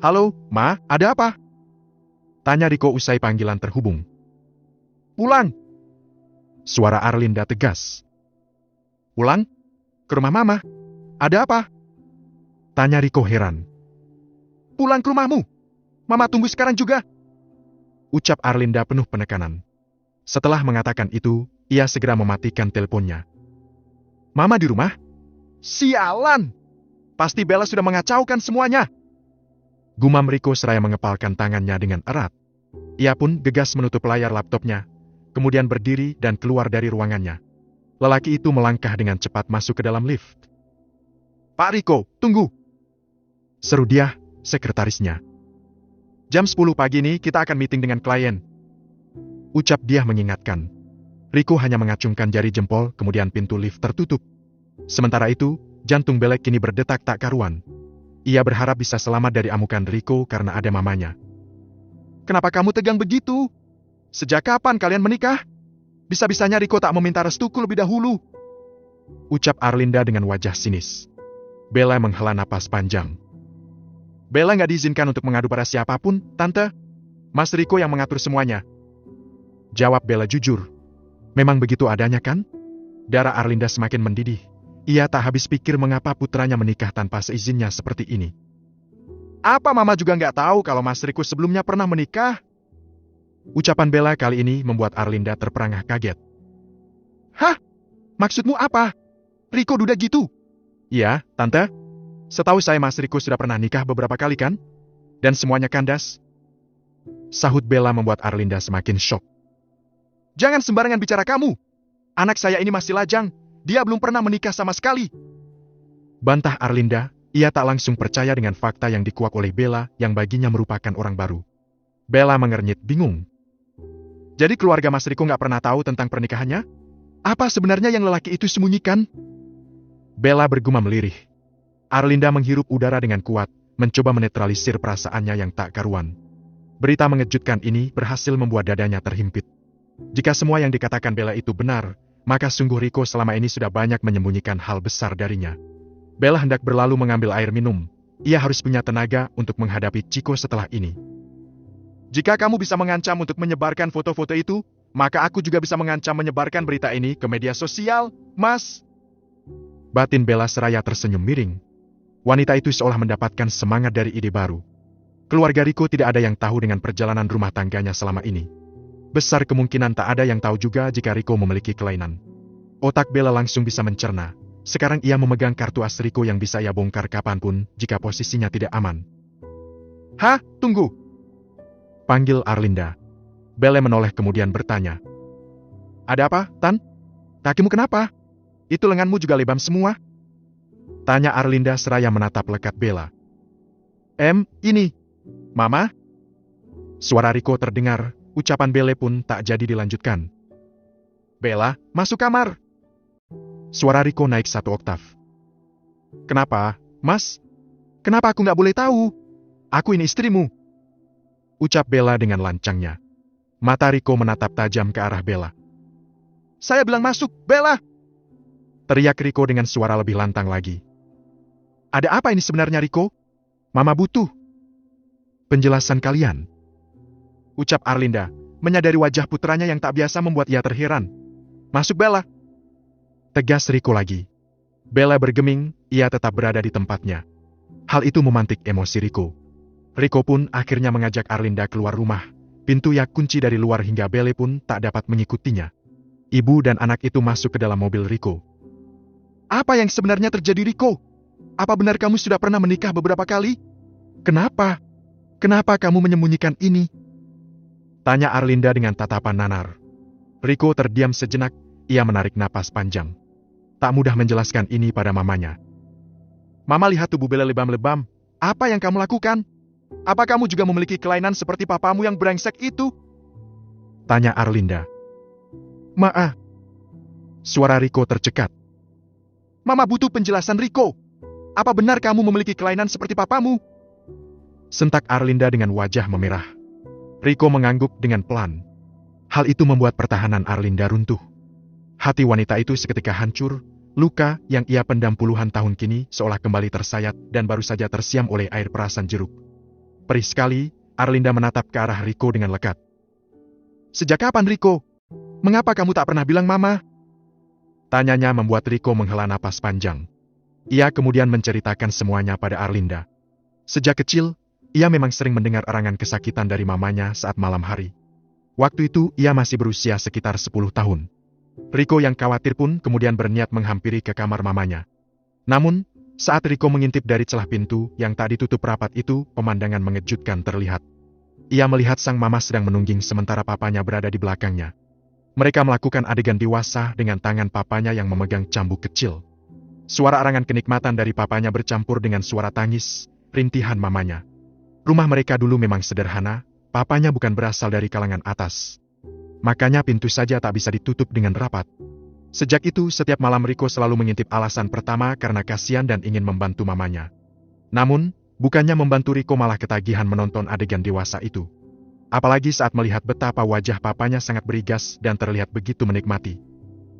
Halo, Ma, ada apa? Tanya Riko usai panggilan terhubung. Pulang. Suara Arlinda tegas. Pulang? Ke rumah Mama? Ada apa? Tanya Riko heran. Pulang ke rumahmu? Mama tunggu sekarang juga. Ucap Arlinda penuh penekanan. Setelah mengatakan itu, ia segera mematikan teleponnya. Mama di rumah? Sialan! Pasti Bella sudah mengacaukan semuanya. Gumam Riko seraya mengepalkan tangannya dengan erat. Ia pun gegas menutup layar laptopnya, kemudian berdiri dan keluar dari ruangannya. Lelaki itu melangkah dengan cepat masuk ke dalam lift. Pak Riko, tunggu! Seru dia, sekretarisnya. Jam 10 pagi ini kita akan meeting dengan klien. Ucap dia mengingatkan. Riko hanya mengacungkan jari jempol, kemudian pintu lift tertutup. Sementara itu, jantung Belek kini berdetak tak karuan. Ia berharap bisa selamat dari amukan Riko karena ada mamanya. Kenapa kamu tegang begitu? Sejak kapan kalian menikah? Bisa-bisanya Riko tak meminta restuku lebih dahulu. Ucap Arlinda dengan wajah sinis. Bella menghela napas panjang. Bella nggak diizinkan untuk mengadu pada siapapun, Tante. Mas Riko yang mengatur semuanya. Jawab Bella jujur. Memang begitu adanya kan? Darah Arlinda semakin mendidih. Ia tak habis pikir mengapa putranya menikah tanpa seizinnya seperti ini. Apa Mama juga nggak tahu kalau Mas Riko sebelumnya pernah menikah? Ucapan Bella kali ini membuat Arlinda terperangah kaget. Hah? Maksudmu apa? Riko duda gitu? Iya, Tante. Setahu saya Mas Riko sudah pernah nikah beberapa kali kan? Dan semuanya kandas. Sahut Bella membuat Arlinda semakin syok. Jangan sembarangan bicara kamu. Anak saya ini masih lajang. Dia belum pernah menikah sama sekali. Bantah Arlinda, ia tak langsung percaya dengan fakta yang dikuak oleh Bella yang baginya merupakan orang baru. Bella mengernyit bingung. Jadi keluarga Mas Riko nggak pernah tahu tentang pernikahannya? Apa sebenarnya yang lelaki itu sembunyikan? Bella bergumam lirih. Arlinda menghirup udara dengan kuat, mencoba menetralisir perasaannya yang tak karuan. Berita mengejutkan ini berhasil membuat dadanya terhimpit. Jika semua yang dikatakan Bella itu benar, maka sungguh Riko selama ini sudah banyak menyembunyikan hal besar darinya. Bella hendak berlalu mengambil air minum. Ia harus punya tenaga untuk menghadapi Chico setelah ini. Jika kamu bisa mengancam untuk menyebarkan foto-foto itu, maka aku juga bisa mengancam menyebarkan berita ini ke media sosial, Mas. Batin Bella seraya tersenyum miring. Wanita itu seolah mendapatkan semangat dari ide baru. Keluarga Riko tidak ada yang tahu dengan perjalanan rumah tangganya selama ini. Besar kemungkinan tak ada yang tahu juga jika Riko memiliki kelainan. Otak Bella langsung bisa mencerna. Sekarang ia memegang kartu as Riko yang bisa ia bongkar kapanpun jika posisinya tidak aman. Hah? Tunggu! Panggil Arlinda. Bella menoleh kemudian bertanya. Ada apa, Tan? Kakimu kenapa? Itu lenganmu juga lebam semua? Tanya Arlinda seraya menatap lekat Bella. Ini. Mama? Suara Riko terdengar, ucapan Bella pun tak jadi dilanjutkan. Bella, masuk kamar. Suara Riko naik 1 oktav. Kenapa, Mas? Kenapa aku nggak boleh tahu? Aku ini istrimu. Ucap Bella dengan lancangnya. Mata Riko menatap tajam ke arah Bella. Saya bilang masuk, Bella! Teriak Riko dengan suara lebih lantang lagi. Ada apa ini sebenarnya, Riko? Mama butuh penjelasan kalian. Ucap Arlinda, menyadari wajah putranya yang tak biasa membuat ia terheran. Masuk, Bella! Tegas Riko lagi. Bella bergeming, ia tetap berada di tempatnya. Hal itu memantik emosi Riko. Riko pun akhirnya mengajak Arlinda keluar rumah. Pintu yang kunci dari luar hingga Bella pun tak dapat mengikutinya. Ibu dan anak itu masuk ke dalam mobil Riko. Apa yang sebenarnya terjadi, Riko? Apa benar kamu sudah pernah menikah beberapa kali? Kenapa? Kenapa kamu menyembunyikan ini? Tanya Arlinda dengan tatapan nanar. Riko terdiam sejenak, ia menarik napas panjang. Tak mudah menjelaskan ini pada mamanya. Mama lihat tubuh Bella lebam-lebam. Apa yang kamu lakukan? Apa kamu juga memiliki kelainan seperti papamu yang brengsek itu? Tanya Arlinda. Maaf. Suara Riko tercekat. Mama butuh penjelasan, Riko. Apa benar kamu memiliki kelainan seperti papamu? Sentak Arlinda dengan wajah memerah. Riko mengangguk dengan pelan. Hal itu membuat pertahanan Arlinda runtuh. Hati wanita itu seketika hancur, luka yang ia pendam puluhan tahun kini seolah kembali tersayat dan baru saja tersiam oleh air perasan jeruk. Perih sekali, Arlinda menatap ke arah Riko dengan lekat. Sejak kapan, Riko? Mengapa kamu tak pernah bilang mama? Tanyanya membuat Riko menghela napas panjang. Ia kemudian menceritakan semuanya pada Arlinda. Sejak kecil, ia memang sering mendengar arangan kesakitan dari mamanya saat malam hari. Waktu itu, ia masih berusia sekitar 10 tahun. Riko yang khawatir pun kemudian berniat menghampiri ke kamar mamanya. Namun, saat Riko mengintip dari celah pintu yang tak ditutup rapat itu, pemandangan mengejutkan terlihat. Ia melihat sang mama sedang menungging sementara papanya berada di belakangnya. Mereka melakukan adegan dewasa dengan tangan papanya yang memegang cambuk kecil. Suara arangan kenikmatan dari papanya bercampur dengan suara tangis, rintihan mamanya. Rumah mereka dulu memang sederhana, papanya bukan berasal dari kalangan atas. Makanya pintu saja tak bisa ditutup dengan rapat. Sejak itu, setiap malam Riko selalu mengintip alasan pertama karena kasihan dan ingin membantu mamanya. Namun, bukannya membantu Riko malah ketagihan menonton adegan dewasa itu. Apalagi saat melihat betapa wajah papanya sangat berigas dan terlihat begitu menikmati.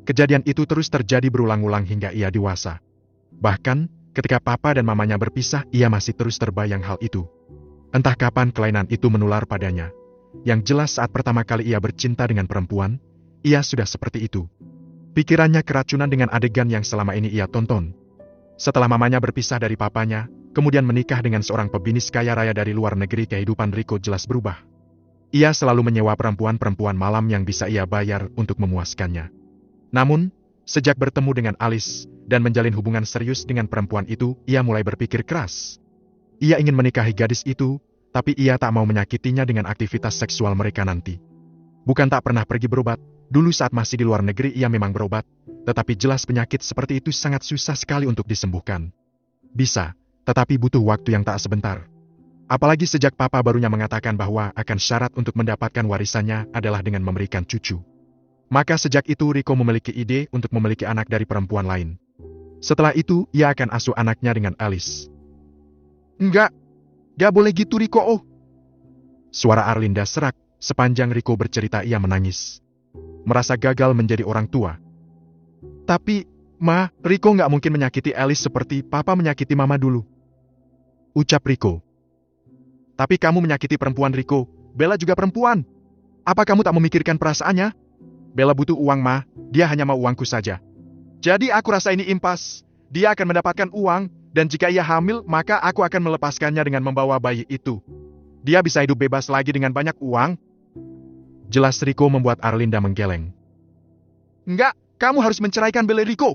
Kejadian itu terus terjadi berulang-ulang hingga ia dewasa. Bahkan, ketika papa dan mamanya berpisah, ia masih terus terbayang hal itu. Entah kapan kelainan itu menular padanya. Yang jelas saat pertama kali ia bercinta dengan perempuan, ia sudah seperti itu. Pikirannya keracunan dengan adegan yang selama ini ia tonton. Setelah mamanya berpisah dari papanya, kemudian menikah dengan seorang pebisnis kaya raya dari luar negeri, kehidupan Riko jelas berubah. Ia selalu menyewa perempuan-perempuan malam yang bisa ia bayar untuk memuaskannya. Namun, sejak bertemu dengan Alice dan menjalin hubungan serius dengan perempuan itu, ia mulai berpikir keras. Ia ingin menikahi gadis itu, tapi ia tak mau menyakitinya dengan aktivitas seksual mereka nanti. Bukan tak pernah pergi berobat, dulu saat masih di luar negeri ia memang berobat, tetapi jelas penyakit seperti itu sangat susah sekali untuk disembuhkan. Bisa, tetapi butuh waktu yang tak sebentar. Apalagi sejak papa barunya mengatakan bahwa akan syarat untuk mendapatkan warisannya adalah dengan memberikan cucu. Maka sejak itu Riko memiliki ide untuk memiliki anak dari perempuan lain. Setelah itu, ia akan asuh anaknya dengan Alice. Enggak boleh gitu Riko, oh. Suara Arlinda serak, sepanjang Riko bercerita ia menangis. Merasa gagal menjadi orang tua. Tapi, Ma, Riko nggak mungkin menyakiti Alice seperti papa menyakiti mama dulu. Ucap Riko. Tapi kamu menyakiti perempuan, Riko. Bella juga perempuan. Apa kamu tak memikirkan perasaannya? Bella butuh uang, Ma. Dia hanya mau uangku saja. Jadi aku rasa ini impas. Dia akan mendapatkan uang, dan jika ia hamil, maka aku akan melepaskannya dengan membawa bayi itu. Dia bisa hidup bebas lagi dengan banyak uang. Jelas Riko membuat Arlinda menggeleng. Enggak, kamu harus menceraikan Bella, Riko.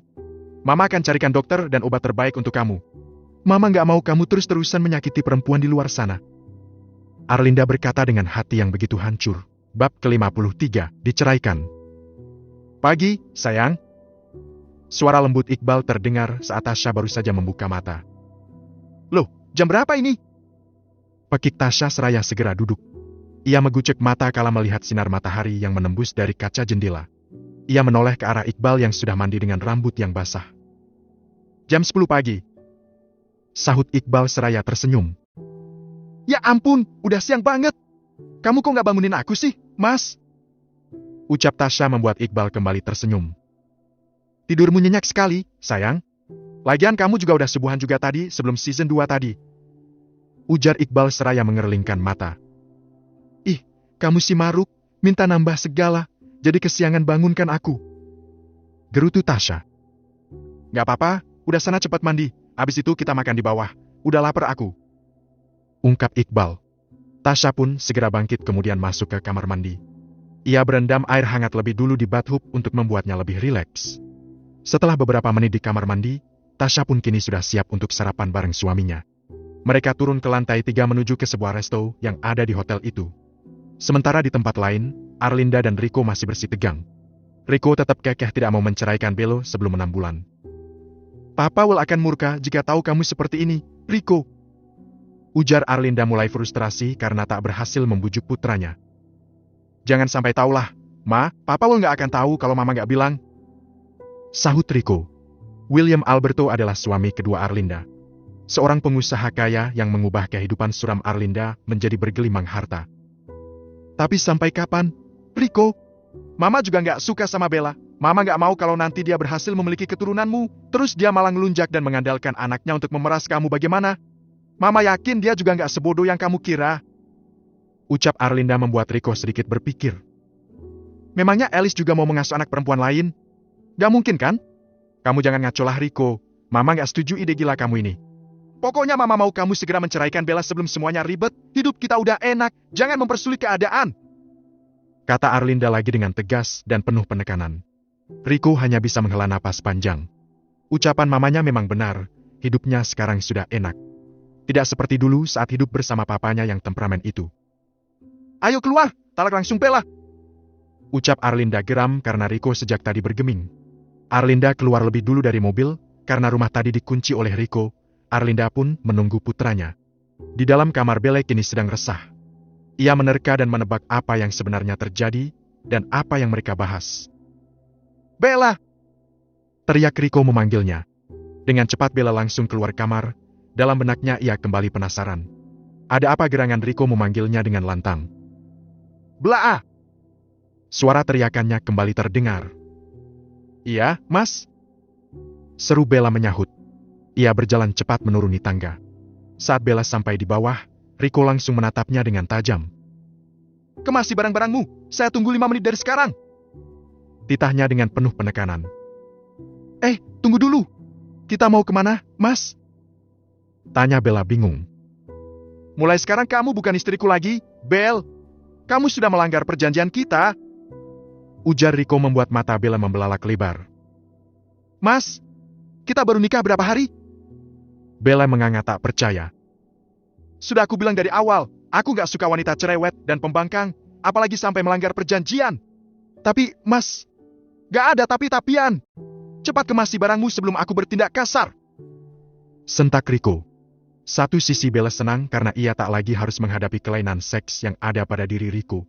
Mama akan carikan dokter dan obat terbaik untuk kamu. Mama nggak mau kamu terus-terusan menyakiti perempuan di luar sana. Arlinda berkata dengan hati yang begitu hancur. Bab ke-53, diceraikan. Pagi, sayang. Suara lembut Iqbal terdengar saat Tasya baru saja membuka mata. Loh, jam berapa ini? Pekik Tasya seraya segera duduk. Ia mengucek mata kala melihat sinar matahari yang menembus dari kaca jendela. Ia menoleh ke arah Iqbal yang sudah mandi dengan rambut yang basah. Jam 10 pagi. Sahut Iqbal seraya tersenyum. Ya ampun, udah siang banget. Kamu kok nggak bangunin aku sih, Mas? Ucap Tasya membuat Iqbal kembali tersenyum. Tidurmu nyenyak sekali, sayang. Lagian kamu juga udah subuhan juga tadi sebelum season 2 tadi. Ujar Iqbal seraya mengerlingkan mata. Ih, kamu si Maruk, minta nambah segala, jadi kesiangan bangunkan aku. Gerutu Tasya. Gak apa-apa, udah sana cepat mandi, abis itu kita makan di bawah, udah lapar aku. Ungkap Iqbal. Tasya pun segera bangkit kemudian masuk ke kamar mandi. Ia berendam air hangat lebih dulu di bathtub untuk membuatnya lebih rileks. Setelah beberapa menit di kamar mandi, Tasya pun kini sudah siap untuk sarapan bareng suaminya. Mereka turun ke lantai 3 menuju ke sebuah resto yang ada di hotel itu. Sementara di tempat lain, Arlinda dan Riko masih bersitegang. Riko tetap kekeh tidak mau menceraikan Bella sebelum 6 bulan. Papa will akan murka jika tahu kamu seperti ini, Riko. Ujar Arlinda mulai frustrasi karena tak berhasil membujuk putranya. Jangan sampai tahulah, Ma, Papa will nggak akan tahu kalau Mama nggak bilang. Sahut Riko. William Alberto adalah suami kedua Arlinda. Seorang pengusaha kaya yang mengubah kehidupan suram Arlinda menjadi bergelimang harta. Tapi sampai kapan, Riko? Mama juga nggak suka sama Bella. Mama nggak mau kalau nanti dia berhasil memiliki keturunanmu, terus dia malah ngelunjak dan mengandalkan anaknya untuk memeras kamu bagaimana? Mama yakin dia juga nggak sebodoh yang kamu kira. Ucap Arlinda membuat Riko sedikit berpikir. Memangnya Alice juga mau mengasuh anak perempuan lain? Gak mungkin kan? Kamu jangan ngacolah Riko. Mama gak setuju ide gila kamu ini. Pokoknya Mama mau kamu segera menceraikan Bella sebelum semuanya ribet. Hidup kita udah enak, jangan mempersulit keadaan. Kata Arlinda lagi dengan tegas dan penuh penekanan. Riko hanya bisa menghela napas panjang. Ucapan mamanya memang benar, hidupnya sekarang sudah enak. Tidak seperti dulu saat hidup bersama papanya yang temperamen itu. Ayo keluar, talak langsung Bella. Ucap Arlinda geram karena Riko sejak tadi bergeming. Arlinda keluar lebih dulu dari mobil, karena rumah tadi dikunci oleh Riko. Arlinda pun menunggu putranya. Di dalam kamar Bella kini sedang resah. Ia menerka dan menebak apa yang sebenarnya terjadi, dan apa yang mereka bahas. Bella! Teriak Riko memanggilnya. Dengan cepat Bella langsung keluar kamar, dalam benaknya ia kembali penasaran. Ada apa gerangan Riko memanggilnya dengan lantang? Bella! Suara teriakannya kembali terdengar. Iya, Mas? Seru Bella menyahut. Ia berjalan cepat menuruni tangga. Saat Bella sampai di bawah, Riko langsung menatapnya dengan tajam. Kemasi barang-barangmu, saya tunggu 5 menit dari sekarang. Titahnya dengan penuh penekanan. Tunggu dulu. Kita mau kemana, Mas? Tanya Bella bingung. Mulai sekarang kamu bukan istriku lagi, Bel. Kamu sudah melanggar perjanjian kita. Ujar Riko membuat mata Bella membelalak lebar. Mas, kita baru nikah berapa hari? Bella menganga tak percaya. Sudah aku bilang dari awal, aku gak suka wanita cerewet dan pembangkang, apalagi sampai melanggar perjanjian. Tapi, Mas, gak ada tapi-tapian. Cepat kemasi barangmu sebelum aku bertindak kasar. Sentak Riko. Satu sisi Bella senang karena ia tak lagi harus menghadapi kelainan seks yang ada pada diri Riko.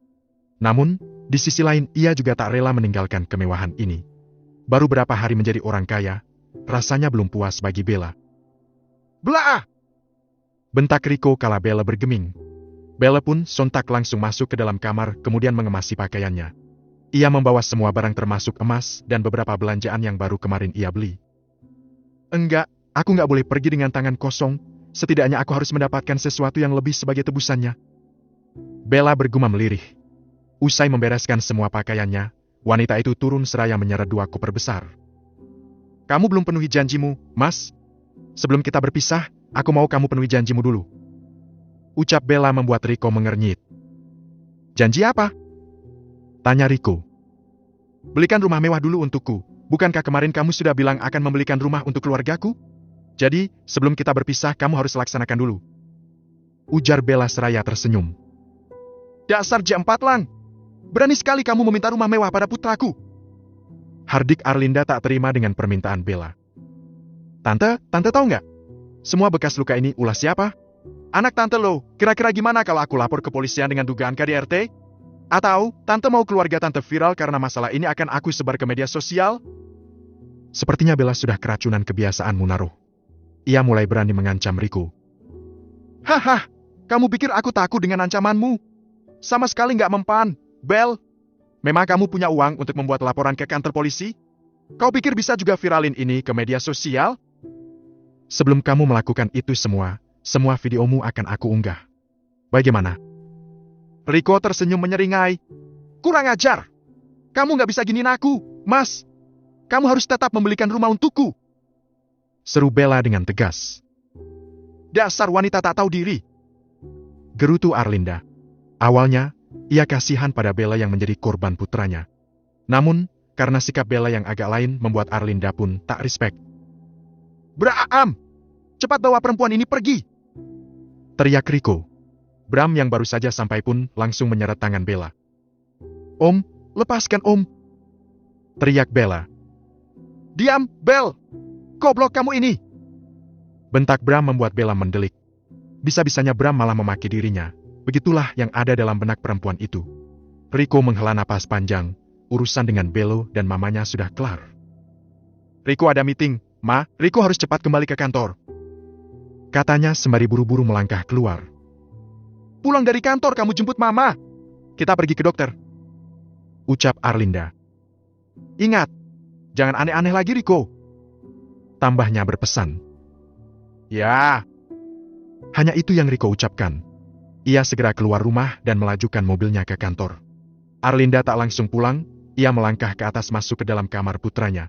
Namun, di sisi lain ia juga tak rela meninggalkan kemewahan ini. Baru berapa hari menjadi orang kaya, rasanya belum puas bagi Bella. Blah! Bentak Riko kala Bella bergeming. Bella pun sontak langsung masuk ke dalam kamar kemudian mengemasi pakaiannya. Ia membawa semua barang termasuk emas dan beberapa belanjaan yang baru kemarin ia beli. Enggak, aku nggak boleh pergi dengan tangan kosong. Setidaknya aku harus mendapatkan sesuatu yang lebih sebagai tebusannya. Bella bergumam lirih. Usai membereskan semua pakaiannya, wanita itu turun seraya menyeret 2 koper besar. Kamu belum penuhi janjimu, Mas. Sebelum kita berpisah, aku mau kamu penuhi janjimu dulu. Ucap Bella membuat Riko mengernyit. Janji apa? Tanya Riko. Belikan rumah mewah dulu untukku. Bukankah kemarin kamu sudah bilang akan membelikan rumah untuk keluargaku? Jadi, sebelum kita berpisah, kamu harus laksanakan dulu. Ujar Bella seraya tersenyum. Dasar J4 lang. Berani sekali kamu meminta rumah mewah pada putraku. Hardik Arlinda tak terima dengan permintaan Bella. Tante tahu nggak? Semua bekas luka ini ulah siapa? Anak tante lo, kira-kira gimana kalau aku lapor ke kepolisian dengan dugaan KDRT? Atau, tante mau keluarga tante viral karena masalah ini akan aku sebar ke media sosial? Sepertinya Bella sudah keracunan kebiasaan Munaruh. Ia mulai berani mengancam Riko. Haha, kamu pikir aku takut dengan ancamanmu? Sama sekali nggak mempan, Bel. Memang kamu punya uang untuk membuat laporan ke kantor polisi? Kau pikir bisa juga viralin ini ke media sosial? Sebelum kamu melakukan itu semua videomu akan aku unggah. Bagaimana? Riko tersenyum menyeringai. Kurang ajar. Kamu nggak bisa giniin aku, Mas. Kamu harus tetap membelikan rumah untukku. Seru Bella dengan tegas. Dasar wanita tak tahu diri. Gerutu Arlinda. Awalnya, ia kasihan pada Bella yang menjadi korban putranya. Namun, karena sikap Bella yang agak lain membuat Arlinda pun tak respect. Bram! Cepat bawa perempuan ini pergi! Teriak Riko. Bram yang baru saja sampai pun langsung menyeret tangan Bella. Om, lepaskan Om! Teriak Bella. Diam, Bel! Goblok kamu ini! Bentak Bram membuat Bella mendelik. Bisa-bisanya Bram malah memaki dirinya. Begitulah yang ada dalam benak perempuan itu. Riko menghela napas panjang. Urusan dengan Belo dan mamanya sudah kelar. Riko ada meeting, Ma. Riko harus cepat kembali ke kantor. Katanya sembari buru-buru melangkah keluar. Pulang dari kantor kamu jemput Mama. Kita pergi ke dokter. Ucap Arlinda. Ingat, jangan aneh-aneh lagi Riko. Tambahnya berpesan. Ya. Hanya itu yang Riko ucapkan. Ia segera keluar rumah dan melajukan mobilnya ke kantor. Arlinda tak langsung pulang, ia melangkah ke atas masuk ke dalam kamar putranya.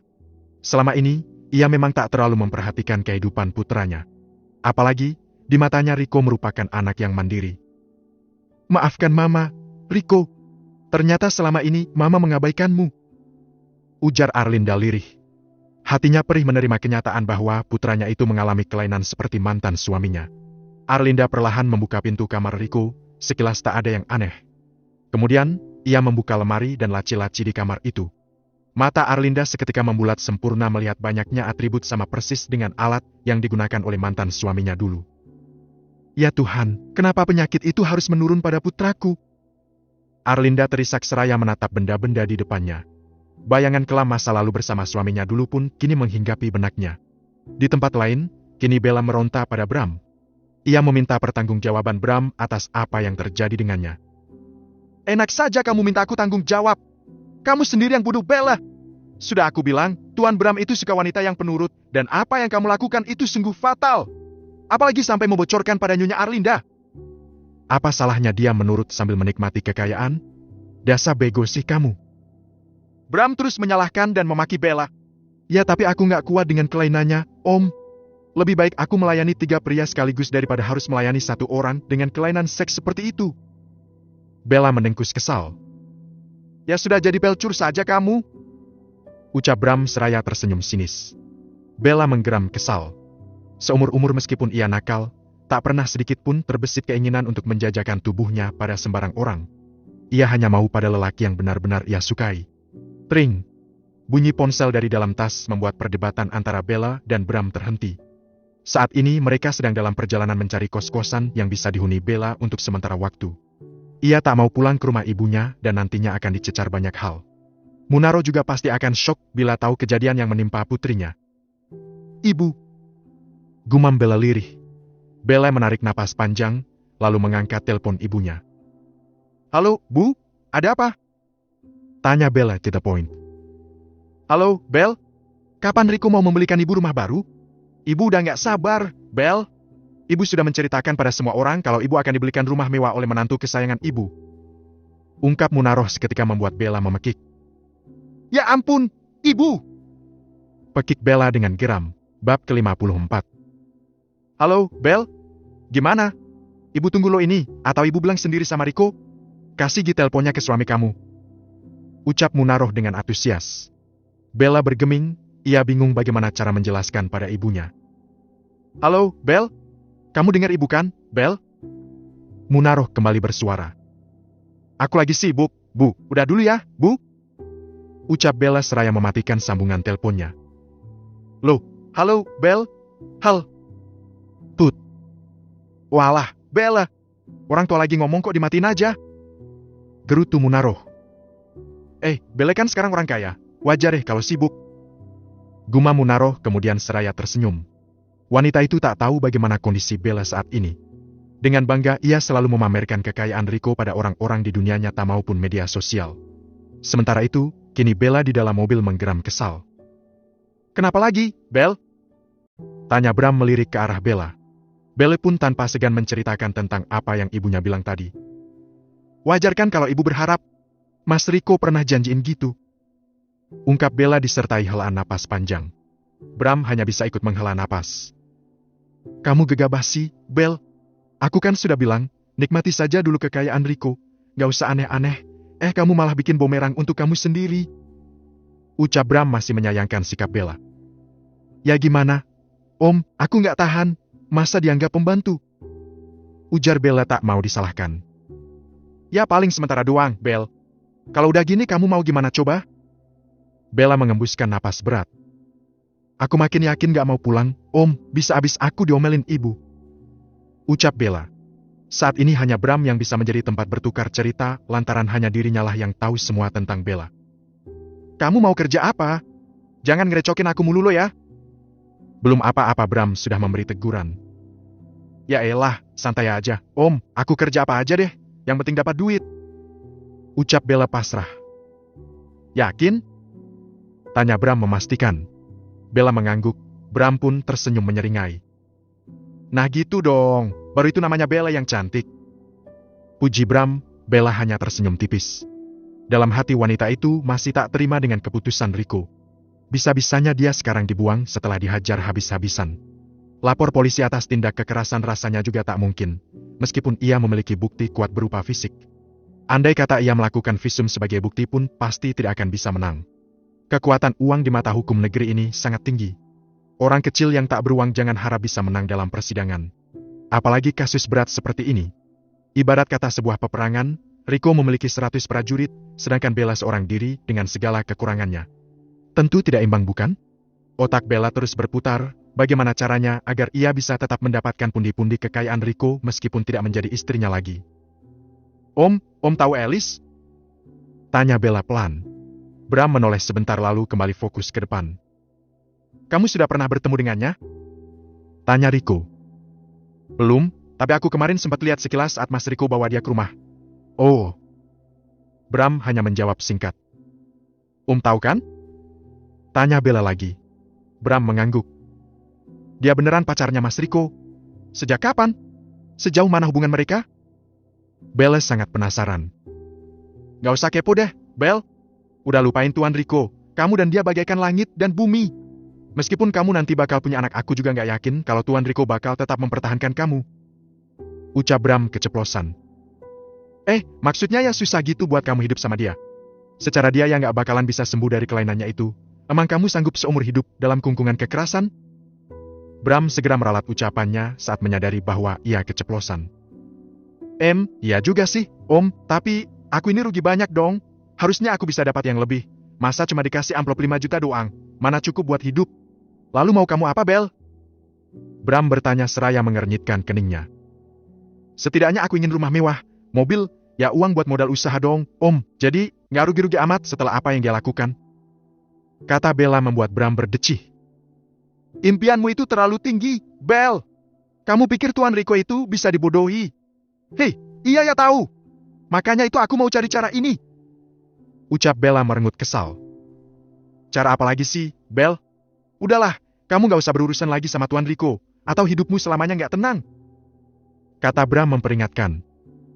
Selama ini, ia memang tak terlalu memperhatikan kehidupan putranya. Apalagi, di matanya Riko merupakan anak yang mandiri. Maafkan Mama, Riko. Ternyata selama ini Mama mengabaikanmu, ujar Arlinda lirih. Hatinya perih menerima kenyataan bahwa putranya itu mengalami kelainan seperti mantan suaminya. Arlinda perlahan membuka pintu kamar Riko, sekilas tak ada yang aneh. Kemudian, ia membuka lemari dan laci-laci di kamar itu. Mata Arlinda seketika membulat sempurna melihat banyaknya atribut sama persis dengan alat yang digunakan oleh mantan suaminya dulu. Ya Tuhan, kenapa penyakit itu harus menurun pada putraku? Arlinda terisak seraya menatap benda-benda di depannya. Bayangan kelam masa lalu bersama suaminya dulu pun kini menghinggapi benaknya. Di tempat lain, kini Bella meronta pada Bram. Ia meminta pertanggungjawaban Bram atas apa yang terjadi dengannya. Enak saja kamu minta aku tanggung jawab. Kamu sendiri yang bunuh Bella. Sudah aku bilang, Tuan Bram itu suka wanita yang penurut, dan apa yang kamu lakukan itu sungguh fatal. Apalagi sampai membocorkan pada Nyonya Arlinda. Apa salahnya dia menurut sambil menikmati kekayaan? Dasar bego sih kamu. Bram terus menyalahkan dan memaki Bella. Ya tapi aku nggak kuat dengan kelainannya, Om. Lebih baik aku melayani 3 pria sekaligus daripada harus melayani 1 orang dengan kelainan seks seperti itu. Bella mendengkus kesal. Ya sudah jadi pelcur saja kamu, ucap Bram seraya tersenyum sinis. Bella menggeram kesal. Seumur-umur meskipun ia nakal, tak pernah sedikit pun terbesit keinginan untuk menjajakan tubuhnya pada sembarang orang. Ia hanya mau pada lelaki yang benar-benar ia sukai. Tring. Bunyi ponsel dari dalam tas membuat perdebatan antara Bella dan Bram terhenti. Saat ini mereka sedang dalam perjalanan mencari kos-kosan yang bisa dihuni Bella untuk sementara waktu. Ia tak mau pulang ke rumah ibunya dan nantinya akan dicecar banyak hal. Munaro juga pasti akan syok bila tahu kejadian yang menimpa putrinya. Ibu. Gumam Bella lirih. Bella menarik napas panjang, lalu mengangkat telepon ibunya. Halo, Bu, ada apa? Tanya Bella to the point. Halo, Bel. Kapan Riko mau membelikan ibu rumah baru? Ibu udah nggak sabar, Bel. Ibu sudah menceritakan pada semua orang kalau ibu akan dibelikan rumah mewah oleh menantu kesayangan ibu. Ungkap Munaroh seketika membuat Bella memekik. Ya ampun, Ibu! Pekik Bella dengan geram. Bab ke-54. Halo, Bel. Gimana? Ibu tunggu lo ini, atau ibu bilang sendiri sama Riko? Kasih teleponnya ke suami kamu. Ucap Munaroh dengan antusias. Bella bergeming, ia bingung bagaimana cara menjelaskan pada ibunya. Halo, Bel? Kamu dengar ibu kan, Bel? Munaroh kembali bersuara. Aku lagi sibuk, Bu. Udah dulu ya, Bu. Ucap Bella seraya mematikan sambungan teleponnya. Loh, halo, Bel? Hal. Tut. Walah, Bella. Orang tua lagi ngomong kok dimatiin aja. Gerutu Munaroh. Bella kan sekarang orang kaya. Wajar deh kalau sibuk. Gumam Munaroh kemudian seraya tersenyum. Wanita itu tak tahu bagaimana kondisi Bella saat ini. Dengan bangga ia selalu memamerkan kekayaan Riko pada orang-orang di dunia nyata maupun media sosial. Sementara itu, kini Bella di dalam mobil menggeram kesal. Kenapa lagi, Bel? Tanya Bram melirik ke arah Bella. Bella pun tanpa segan menceritakan tentang apa yang ibunya bilang tadi. Wajar kan kalau ibu berharap? Mas Riko pernah janjiin gitu. Ungkap Bella disertai helaan napas panjang. Bram hanya bisa ikut menghela napas. Kamu gegabah sih, Bel. Aku kan sudah bilang, nikmati saja dulu kekayaan Riko. Gak usah aneh-aneh. Kamu malah bikin bumerang untuk kamu sendiri. Ucap Bram masih menyayangkan sikap Bella. Ya gimana? Om, aku gak tahan. Masa dianggap pembantu? Ujar Bella tak mau disalahkan. Ya paling sementara doang, Bel. Kalau udah gini kamu mau gimana coba? Bella mengembuskan napas berat. Aku makin yakin gak mau pulang, Om, bisa abis aku diomelin ibu. Ucap Bella. Saat ini hanya Bram yang bisa menjadi tempat bertukar cerita, lantaran hanya dirinya lah yang tahu semua tentang Bella. Kamu mau kerja apa? Jangan ngerecokin aku mulu lo ya. Belum apa-apa Bram sudah memberi teguran. Ya elah, santai aja. Om, aku kerja apa aja deh, yang penting dapat duit. Ucap Bella pasrah. Yakin? Tanya Bram memastikan. Bella mengangguk, Bram pun tersenyum menyeringai. Nah gitu dong, baru itu namanya Bella yang cantik. Puji Bram, Bella hanya tersenyum tipis. Dalam hati wanita itu masih tak terima dengan keputusan Riko. Bisa-bisanya dia sekarang dibuang setelah dihajar habis-habisan. Lapor polisi atas tindak kekerasan rasanya juga tak mungkin, meskipun ia memiliki bukti kuat berupa fisik. Andai kata ia melakukan visum sebagai bukti pun pasti tidak akan bisa menang. Kekuatan uang di mata hukum negeri ini sangat tinggi. Orang kecil yang tak beruang jangan harap bisa menang dalam persidangan. Apalagi kasus berat seperti ini. Ibarat kata sebuah peperangan, Riko memiliki 100 prajurit, sedangkan Bella seorang diri dengan segala kekurangannya. Tentu tidak imbang bukan? Otak Bella terus berputar, bagaimana caranya agar ia bisa tetap mendapatkan pundi-pundi kekayaan Riko meskipun tidak menjadi istrinya lagi. Om tahu Alice? Tanya Bella pelan. Bram menoleh sebentar lalu kembali fokus ke depan. Kamu sudah pernah bertemu dengannya? Tanya Riko. Belum, tapi aku kemarin sempat lihat sekilas saat Mas Riko bawa dia ke rumah. Oh. Bram hanya menjawab singkat. Tahu kan? Tanya Bella lagi. Bram mengangguk. Dia beneran pacarnya Mas Riko? Sejak kapan? Sejauh mana hubungan mereka? Bella sangat penasaran. Gak usah kepo deh, Bel. Udah lupain Tuan Riko. Kamu dan dia bagaikan langit dan bumi. Meskipun kamu nanti bakal punya anak, aku juga gak yakin kalau Tuan Riko bakal tetap mempertahankan kamu. Ucap Bram keceplosan. Maksudnya ya susah gitu buat kamu hidup sama dia. Secara dia yang gak bakalan bisa sembuh dari kelainannya itu. Emang kamu sanggup seumur hidup dalam kungkungan kekerasan? Bram segera meralat ucapannya saat menyadari bahwa ia keceplosan. Iya juga sih, Om, tapi aku ini rugi banyak dong. Harusnya aku bisa dapat yang lebih. Masa cuma dikasih amplop 5 juta doang? Mana cukup buat hidup? Lalu mau kamu apa, Bel? Bram bertanya seraya mengernyitkan keningnya. Setidaknya aku ingin rumah mewah, mobil, ya uang buat modal usaha dong, Om. Jadi, nggak rugi-rugi amat setelah apa yang dia lakukan. Kata Bella membuat Bram berdecih. Impianmu itu terlalu tinggi, Bel. Kamu pikir Tuan Riko itu bisa dibodohi? Hei, iya ya tahu. Makanya itu aku mau cari cara ini. Ucap Bella merengut kesal. Cara apa lagi sih, Bel? Udahlah, kamu gak usah berurusan lagi sama Tuan Riko, atau hidupmu selamanya gak tenang. Kata Bram memperingatkan.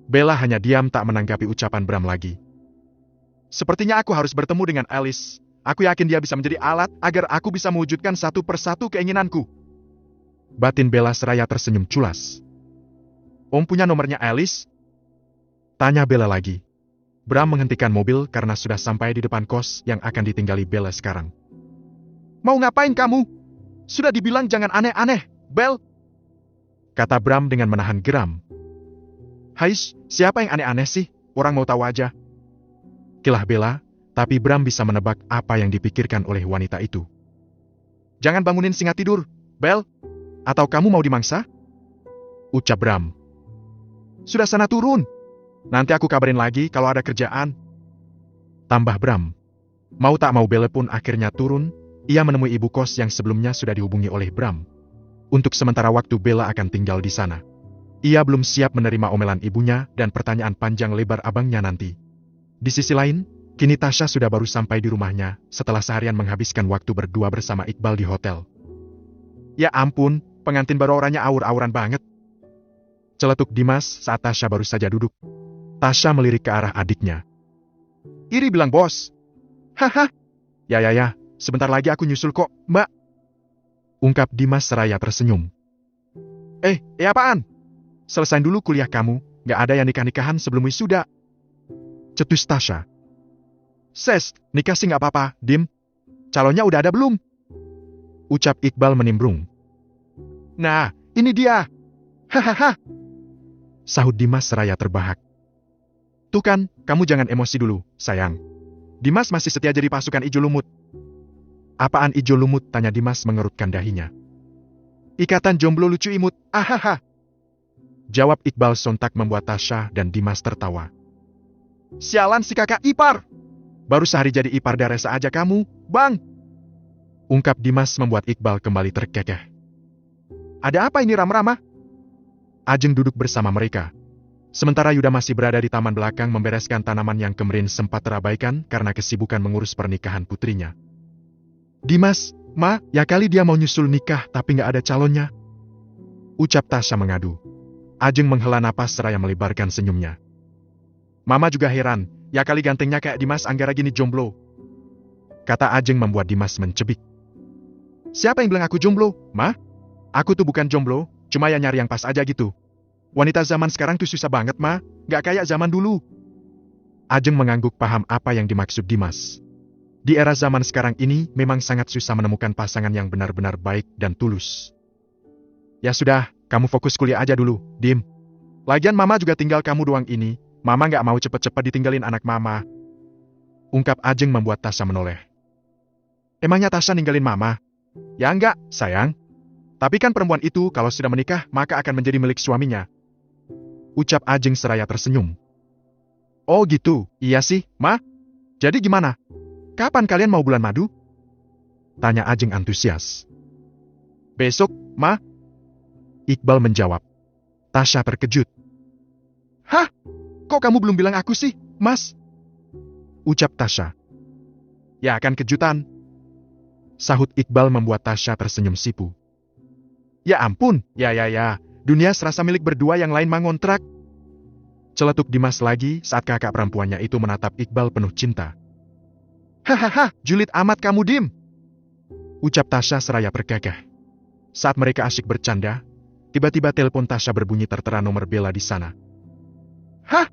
Bella hanya diam tak menanggapi ucapan Bram lagi. Sepertinya aku harus bertemu dengan Alice. Aku yakin dia bisa menjadi alat agar aku bisa mewujudkan satu persatu keinginanku. Batin Bella seraya tersenyum culas. Om punya nomornya Alice? Tanya Bella lagi. Bram menghentikan mobil karena sudah sampai di depan kos yang akan ditinggali Bella sekarang. Mau ngapain kamu? Sudah dibilang jangan aneh-aneh, Bel. Kata Bram dengan menahan geram. Hais, siapa yang aneh-aneh sih? Orang mau tahu aja. Kilah Bella, tapi Bram bisa menebak apa yang dipikirkan oleh wanita itu. Jangan bangunin singa tidur, Bel. Atau kamu mau dimangsa? Ucap Bram. Sudah sana turun. Nanti aku kabarin lagi kalau ada kerjaan. Tambah Bram. Mau tak mau Bella pun akhirnya turun. Ia menemui ibu kos yang sebelumnya sudah dihubungi oleh Bram. Untuk sementara waktu Bella akan tinggal di sana. Ia belum siap menerima omelan ibunya dan pertanyaan panjang lebar abangnya nanti. Di sisi lain, kini Tasha sudah baru sampai di rumahnya setelah seharian menghabiskan waktu berdua bersama Iqbal di hotel. Ya ampun, pengantin baru orangnya aur-auran banget. Celetuk Dimas saat Tasha baru saja duduk. Tasha melirik ke arah adiknya. Iri bilang bos. Haha. Ya, sebentar lagi aku nyusul kok, Mbak. Ungkap Dimas seraya tersenyum. Apaan? Selesain dulu kuliah kamu, gak ada yang nikah-nikahan sebelum wisuda. Cetus Tasha. Ses, nikah sih gak apa-apa, Dim. Calonnya udah ada belum? Ucap Iqbal menimbrung. Nah, ini dia. Hahaha. Sahut Dimas seraya terbahak. Tuh kan, kamu jangan emosi dulu, sayang. Dimas masih setia jadi pasukan ijo lumut. Apaan ijo lumut? Tanya Dimas mengerutkan dahinya. Ikatan jomblo lucu imut, ahaha. Jawab Iqbal sontak membuat Tasha dan Dimas tertawa. Sialan si kakak ipar. Baru sehari jadi ipar daresa aja kamu, bang. Ungkap Dimas membuat Iqbal kembali terkekeh. Ada apa ini Rama-Rama? Ajeng duduk bersama mereka. Sementara Yuda masih berada di taman belakang membereskan tanaman yang kemarin sempat terabaikan karena kesibukan mengurus pernikahan putrinya. Dimas, Ma, ya kali dia mau nyusul nikah tapi nggak ada calonnya. Ucap Tasya mengadu. Ajeng menghela napas seraya melebarkan senyumnya. Mama juga heran, ya kali gantengnya kayak Dimas Anggara gini jomblo. Kata Ajeng membuat Dimas mencebik. Siapa yang bilang aku jomblo, Ma? Aku tuh bukan jomblo, cuma ya nyari yang pas aja gitu. Wanita zaman sekarang tuh susah banget, Ma. Gak kayak zaman dulu. Ajeng mengangguk paham apa yang dimaksud Dimas. Di era zaman sekarang ini memang sangat susah menemukan pasangan yang benar-benar baik dan tulus. Ya sudah, kamu fokus kuliah aja dulu, Dim. Lagian Mama juga tinggal kamu doang ini. Mama gak mau cepet-cepet ditinggalin anak Mama. Ungkap Ajeng membuat Tasya menoleh. Emangnya Tasya ninggalin Mama? Ya enggak, sayang. Tapi kan perempuan itu kalau sudah menikah maka akan menjadi milik suaminya. Ucap Ajeng seraya tersenyum. Oh gitu, iya sih, Ma. Jadi gimana? Kapan kalian mau bulan madu? Tanya Ajeng antusias. Besok, Ma. Iqbal menjawab. Tasya terkejut. Hah? Kok kamu belum bilang aku sih, Mas? Ucap Tasya. Ya kan kejutan. Sahut Iqbal membuat Tasya tersenyum sipu. Ya ampun, ya. Dunia serasa milik berdua yang lain mangontrak. Celetuk Dimas lagi saat kakak perempuannya itu menatap Iqbal penuh cinta. Hahaha, julid amat kamu, Dim. Ucap Tasya seraya bergagah. Saat mereka asyik bercanda, tiba-tiba telepon Tasya berbunyi tertera nomor Bella di sana. Hah?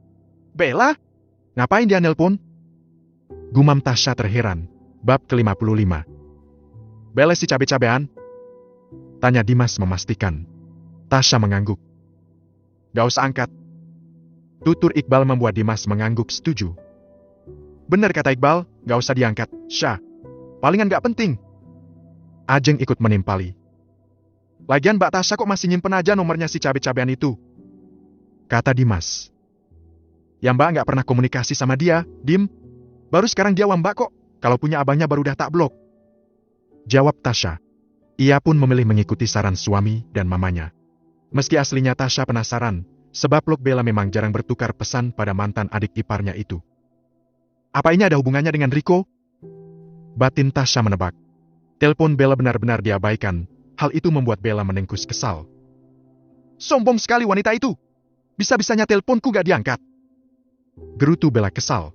Bella? Ngapain dia nelpon? Gumam Tasya terheran. Bab ke-55. Bella si cabe-cabean? Tanya Dimas memastikan. Tasya mengangguk. Gak usah angkat. Tutur Iqbal membuat Dimas mengangguk setuju. Bener kata Iqbal, gak usah diangkat, Syah. Palingan gak penting. Ajeng ikut menimpali. Lagian Mbak Tasya kok masih nyimpen aja nomornya si cabe-cabean itu? Kata Dimas. Ya Mbak gak pernah komunikasi sama dia, Dim. Baru sekarang dia Mbak kok, kalau punya abangnya baru dah tak blok. Jawab Tasya. Ia pun memilih mengikuti saran suami dan mamanya. Meski aslinya Tasya penasaran, sebab Lok Bella memang jarang bertukar pesan pada mantan adik iparnya itu. Apa ini ada hubungannya dengan Riko? Batin Tasya menebak. Telepon Bella benar-benar diabaikan. Hal itu membuat Bella menengkus kesal. Sombong sekali wanita itu. Bisa-bisanya teleponku gak diangkat. Gerutu Bella kesal.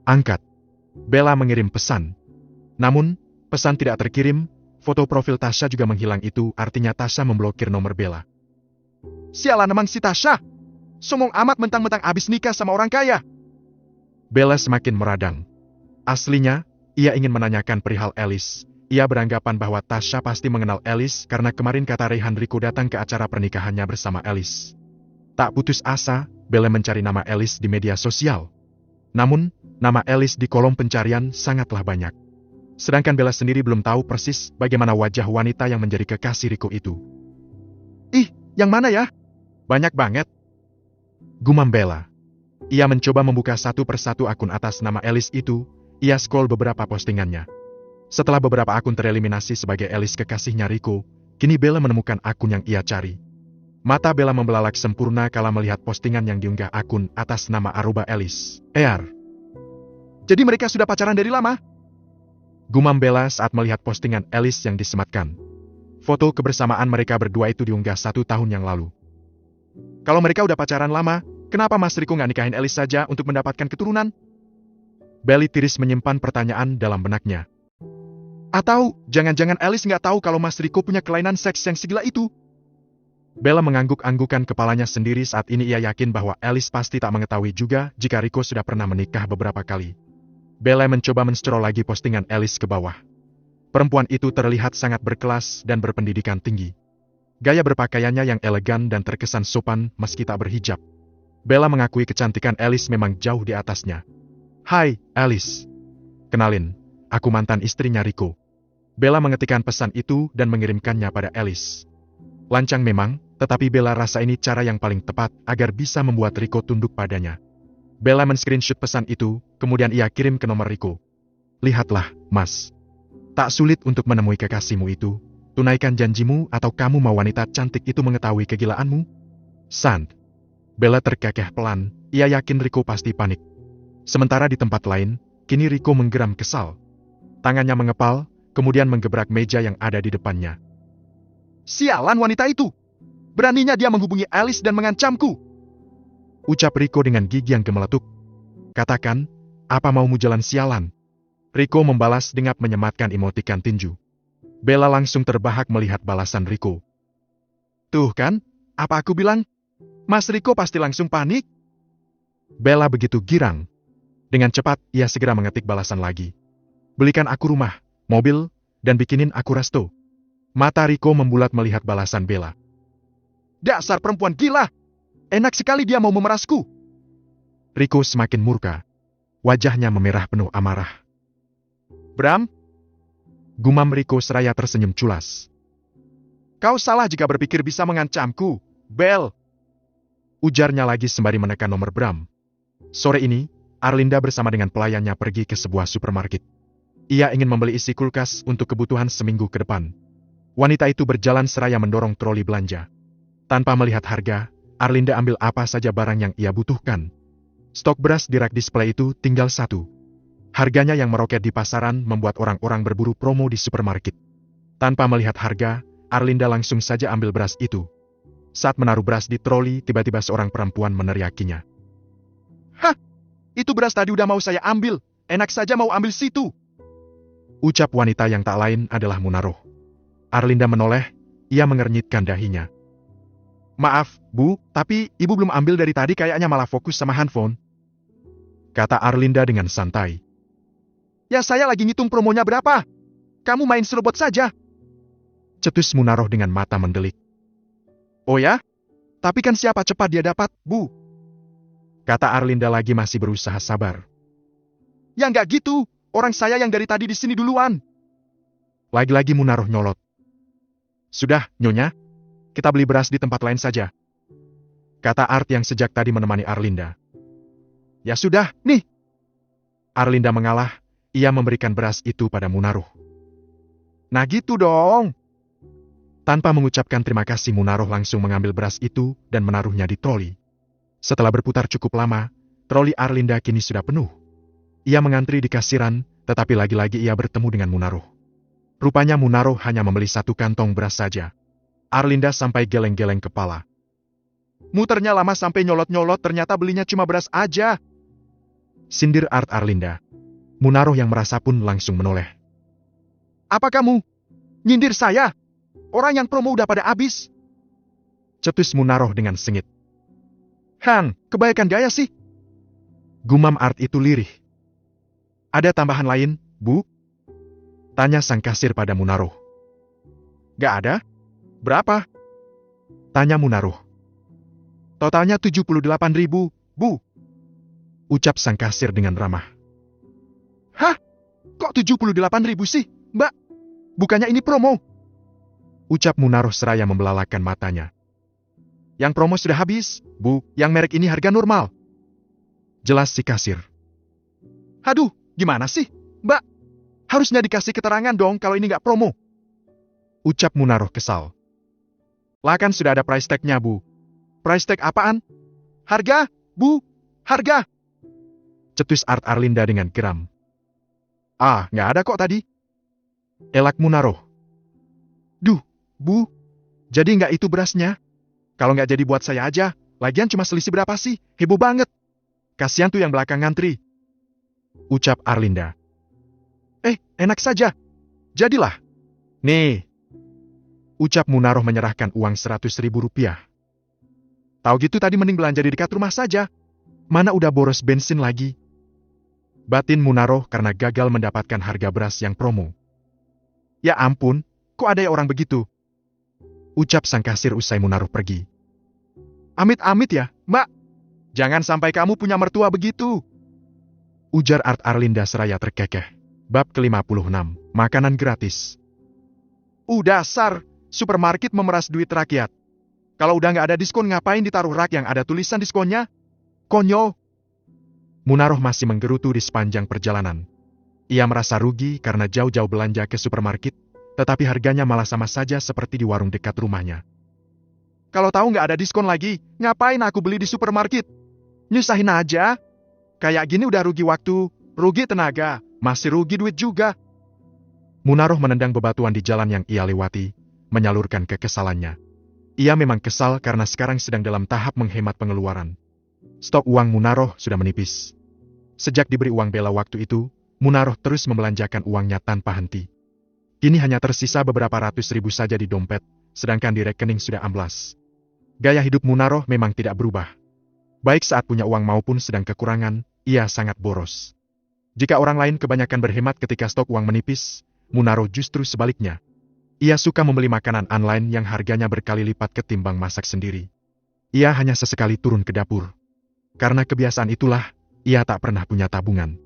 Angkat. Bella mengirim pesan. Namun, pesan tidak terkirim. Foto profil Tasya juga menghilang itu artinya Tasya memblokir nomor Bella. Sialan emang si Tasya. Sombong amat mentang-mentang abis nikah sama orang kaya. Bella semakin meradang. Aslinya, ia ingin menanyakan perihal Elis. Ia beranggapan bahwa Tasya pasti mengenal Elis karena kemarin kata Rehan Riko datang ke acara pernikahannya bersama Elis. Tak putus asa, Bella mencari nama Elis di media sosial. Namun, nama Elis di kolom pencarian sangatlah banyak. Sedangkan Bella sendiri belum tahu persis bagaimana wajah wanita yang menjadi kekasih Riko itu. Ih, yang mana ya? Banyak banget. Gumam Bella. Ia mencoba membuka satu persatu akun atas nama Elis itu. Ia scroll beberapa postingannya. Setelah beberapa akun tereliminasi sebagai Elis kekasihnya Riko, kini Bella menemukan akun yang ia cari. Mata Bella membelalak sempurna kala melihat postingan yang diunggah akun atas nama @Elis. Jadi mereka sudah pacaran dari lama? Gumam Bella saat melihat postingan Elis yang disematkan. Foto kebersamaan mereka berdua itu diunggah 1 tahun yang lalu. Kalau mereka udah pacaran lama, kenapa Mas Riko nggak nikahin Elis saja untuk mendapatkan keturunan? Belly tiris menyimpan pertanyaan dalam benaknya. Atau, jangan-jangan Elis nggak tahu kalau Mas Riko punya kelainan seks yang segila itu? Bella mengangguk-anggukan kepalanya sendiri saat ini ia yakin bahwa Elis pasti tak mengetahui juga jika Riko sudah pernah menikah beberapa kali. Bella mencoba men-scroll lagi postingan Elis ke bawah. Perempuan itu terlihat sangat berkelas dan berpendidikan tinggi. Gaya berpakaiannya yang elegan dan terkesan sopan meski tak berhijab. Bella mengakui kecantikan Elis memang jauh di atasnya. Hai, Elis. Kenalin, aku mantan istrinya Riko. Bella mengetikkan pesan itu dan mengirimkannya pada Elis. Lancang memang, tetapi Bella rasa ini cara yang paling tepat agar bisa membuat Riko tunduk padanya. Bella men-screenshot pesan itu, kemudian ia kirim ke nomor Riko. Lihatlah, Mas. Tak sulit untuk menemui kekasihmu itu. Tunaikan janjimu atau kamu mau wanita cantik itu mengetahui kegilaanmu? Sand. Bella terkekeh pelan, ia yakin Riko pasti panik. Sementara di tempat lain, kini Riko menggeram kesal. Tangannya mengepal, kemudian menggebrak meja yang ada di depannya. Sialan wanita itu! Beraninya dia menghubungi Alice dan mengancamku. Ucap Riko dengan gigi yang gemeletuk. Katakan, apa maumu jalan sialan? Riko membalas dengan menyematkan emotikan tinju. Bella langsung terbahak melihat balasan Riko. Tuh kan, apa aku bilang? Mas Riko pasti langsung panik. Bella begitu girang. Dengan cepat, ia segera mengetik balasan lagi. Belikan aku rumah, mobil, dan bikinin aku resto. Mata Riko membulat melihat balasan Bella. Dasar perempuan gila! Enak sekali dia mau memerasku. Riko semakin murka. Wajahnya memerah penuh amarah. Bram? Gumam Riko seraya tersenyum culas. Kau salah jika berpikir bisa mengancamku, Bel. Ujarnya lagi sembari menekan nomor Bram. Sore ini, Arlinda bersama dengan pelayannya pergi ke sebuah supermarket. Ia ingin membeli isi kulkas untuk kebutuhan seminggu ke depan. Wanita itu berjalan seraya mendorong troli belanja. Tanpa melihat harga, Arlinda ambil apa saja barang yang ia butuhkan. Stok beras di rak display itu tinggal 1. Harganya yang meroket di pasaran membuat orang-orang berburu promo di supermarket. Tanpa melihat harga, Arlinda langsung saja ambil beras itu. Saat menaruh beras di troli, tiba-tiba seorang perempuan meneriakinya. Hah! Itu beras tadi udah mau saya ambil. Enak saja mau ambil situ. Ucap wanita yang tak lain adalah Munaroh. Arlinda menoleh, ia mengernyitkan dahinya. Maaf, Bu, tapi ibu belum ambil dari tadi kayaknya malah fokus sama handphone. Kata Arlinda dengan santai. Ya saya lagi ngitung promonya berapa. Kamu main serobot saja. Cetus Munaroh dengan mata mendelik. Oh ya? Tapi kan siapa cepat dia dapat, Bu? Kata Arlinda lagi masih berusaha sabar. Ya nggak gitu, orang saya yang dari tadi di sini duluan. Lagi-lagi Munaroh nyolot. Sudah, Nyonya. Kita beli beras di tempat lain saja. Kata Art yang sejak tadi menemani Arlinda. Ya sudah, nih. Arlinda mengalah, ia memberikan beras itu pada Munaroh. Nah gitu dong. Tanpa mengucapkan terima kasih, Munaroh langsung mengambil beras itu dan menaruhnya di troli. Setelah berputar cukup lama, troli Arlinda kini sudah penuh. Ia mengantri di kasiran, tetapi lagi-lagi ia bertemu dengan Munaroh. Rupanya Munaroh hanya membeli 1 kantong beras saja. Arlinda sampai geleng-geleng kepala. Muternya lama sampai nyolot-nyolot, ternyata belinya cuma beras aja. Sindir Art Arlinda. Munaroh yang merasa pun langsung menoleh. Apa kamu? Nyindir saya? Orang yang promo udah pada habis. Cetus Munaroh dengan sengit. Hang, kebanyakan gaya sih. Gumam Art itu lirih. Ada tambahan lain, Bu? Tanya sang kasir pada Munaroh. Gak ada? Berapa? Tanya Munaroh. Totalnya 78.000, Bu. Ucap sang kasir dengan ramah. Hah? Kok 78.000 sih, Mbak? Bukannya ini promo? Ucap Munaroh seraya membelalakan matanya. Yang promo sudah habis, Bu. Yang merek ini harga normal. Jelas si kasir. Aduh, gimana sih, Mbak? Harusnya dikasih keterangan dong kalau ini nggak promo. Ucap Munaroh kesal. Lah kan sudah ada price tag-nya, Bu. Price tag apaan? Harga, Bu. Harga. Cetus Art Arlinda dengan geram. Ah, nggak ada kok tadi. Elak Munaroh. Duh, Bu. Jadi nggak itu berasnya? Kalau nggak jadi buat saya aja. Lagian cuma selisih berapa sih? Heboh banget. Kasihan tuh yang belakang ngantri. Ucap Arlinda. Enak saja. Jadilah. Nih. Ucap Munaroh menyerahkan uang 100.000 rupiah. Tahu gitu tadi mending belanja di dekat rumah saja. Mana udah boros bensin lagi. Batin Munaroh karena gagal mendapatkan harga beras yang promo. Ya ampun, kok ada ya orang begitu? Ucap sang kasir usai Munaroh pergi. Amit-amit ya, Mbak. Jangan sampai kamu punya mertua begitu. Ujar Art Arlinda seraya terkekeh. Bab ke-56, makanan gratis. Dasar, supermarket memeras duit rakyat. Kalau udah nggak ada diskon ngapain ditaruh rak yang ada tulisan diskonnya? Konyol. Munaroh masih menggerutu di sepanjang perjalanan. Ia merasa rugi karena jauh-jauh belanja ke supermarket, tetapi harganya malah sama saja seperti di warung dekat rumahnya. Kalau tahu nggak ada diskon lagi, ngapain aku beli di supermarket? Nyusahin aja. Kayak gini udah rugi waktu, rugi tenaga, masih rugi duit juga. Munaroh menendang bebatuan di jalan yang ia lewati, menyalurkan kekesalannya. Ia memang kesal karena sekarang sedang dalam tahap menghemat pengeluaran. Stok uang Munaroh sudah menipis. Sejak diberi uang bela waktu itu, Munaroh terus membelanjakan uangnya tanpa henti. Kini hanya tersisa beberapa ratus ribu saja di dompet, sedangkan di rekening sudah amblas. Gaya hidup Munaroh memang tidak berubah. Baik saat punya uang maupun sedang kekurangan, ia sangat boros. Jika orang lain kebanyakan berhemat ketika stok uang menipis, Munaroh justru sebaliknya. Ia suka membeli makanan online yang harganya berkali lipat ketimbang masak sendiri. Ia hanya sesekali turun ke dapur. Karena kebiasaan itulah, ia tak pernah punya tabungan.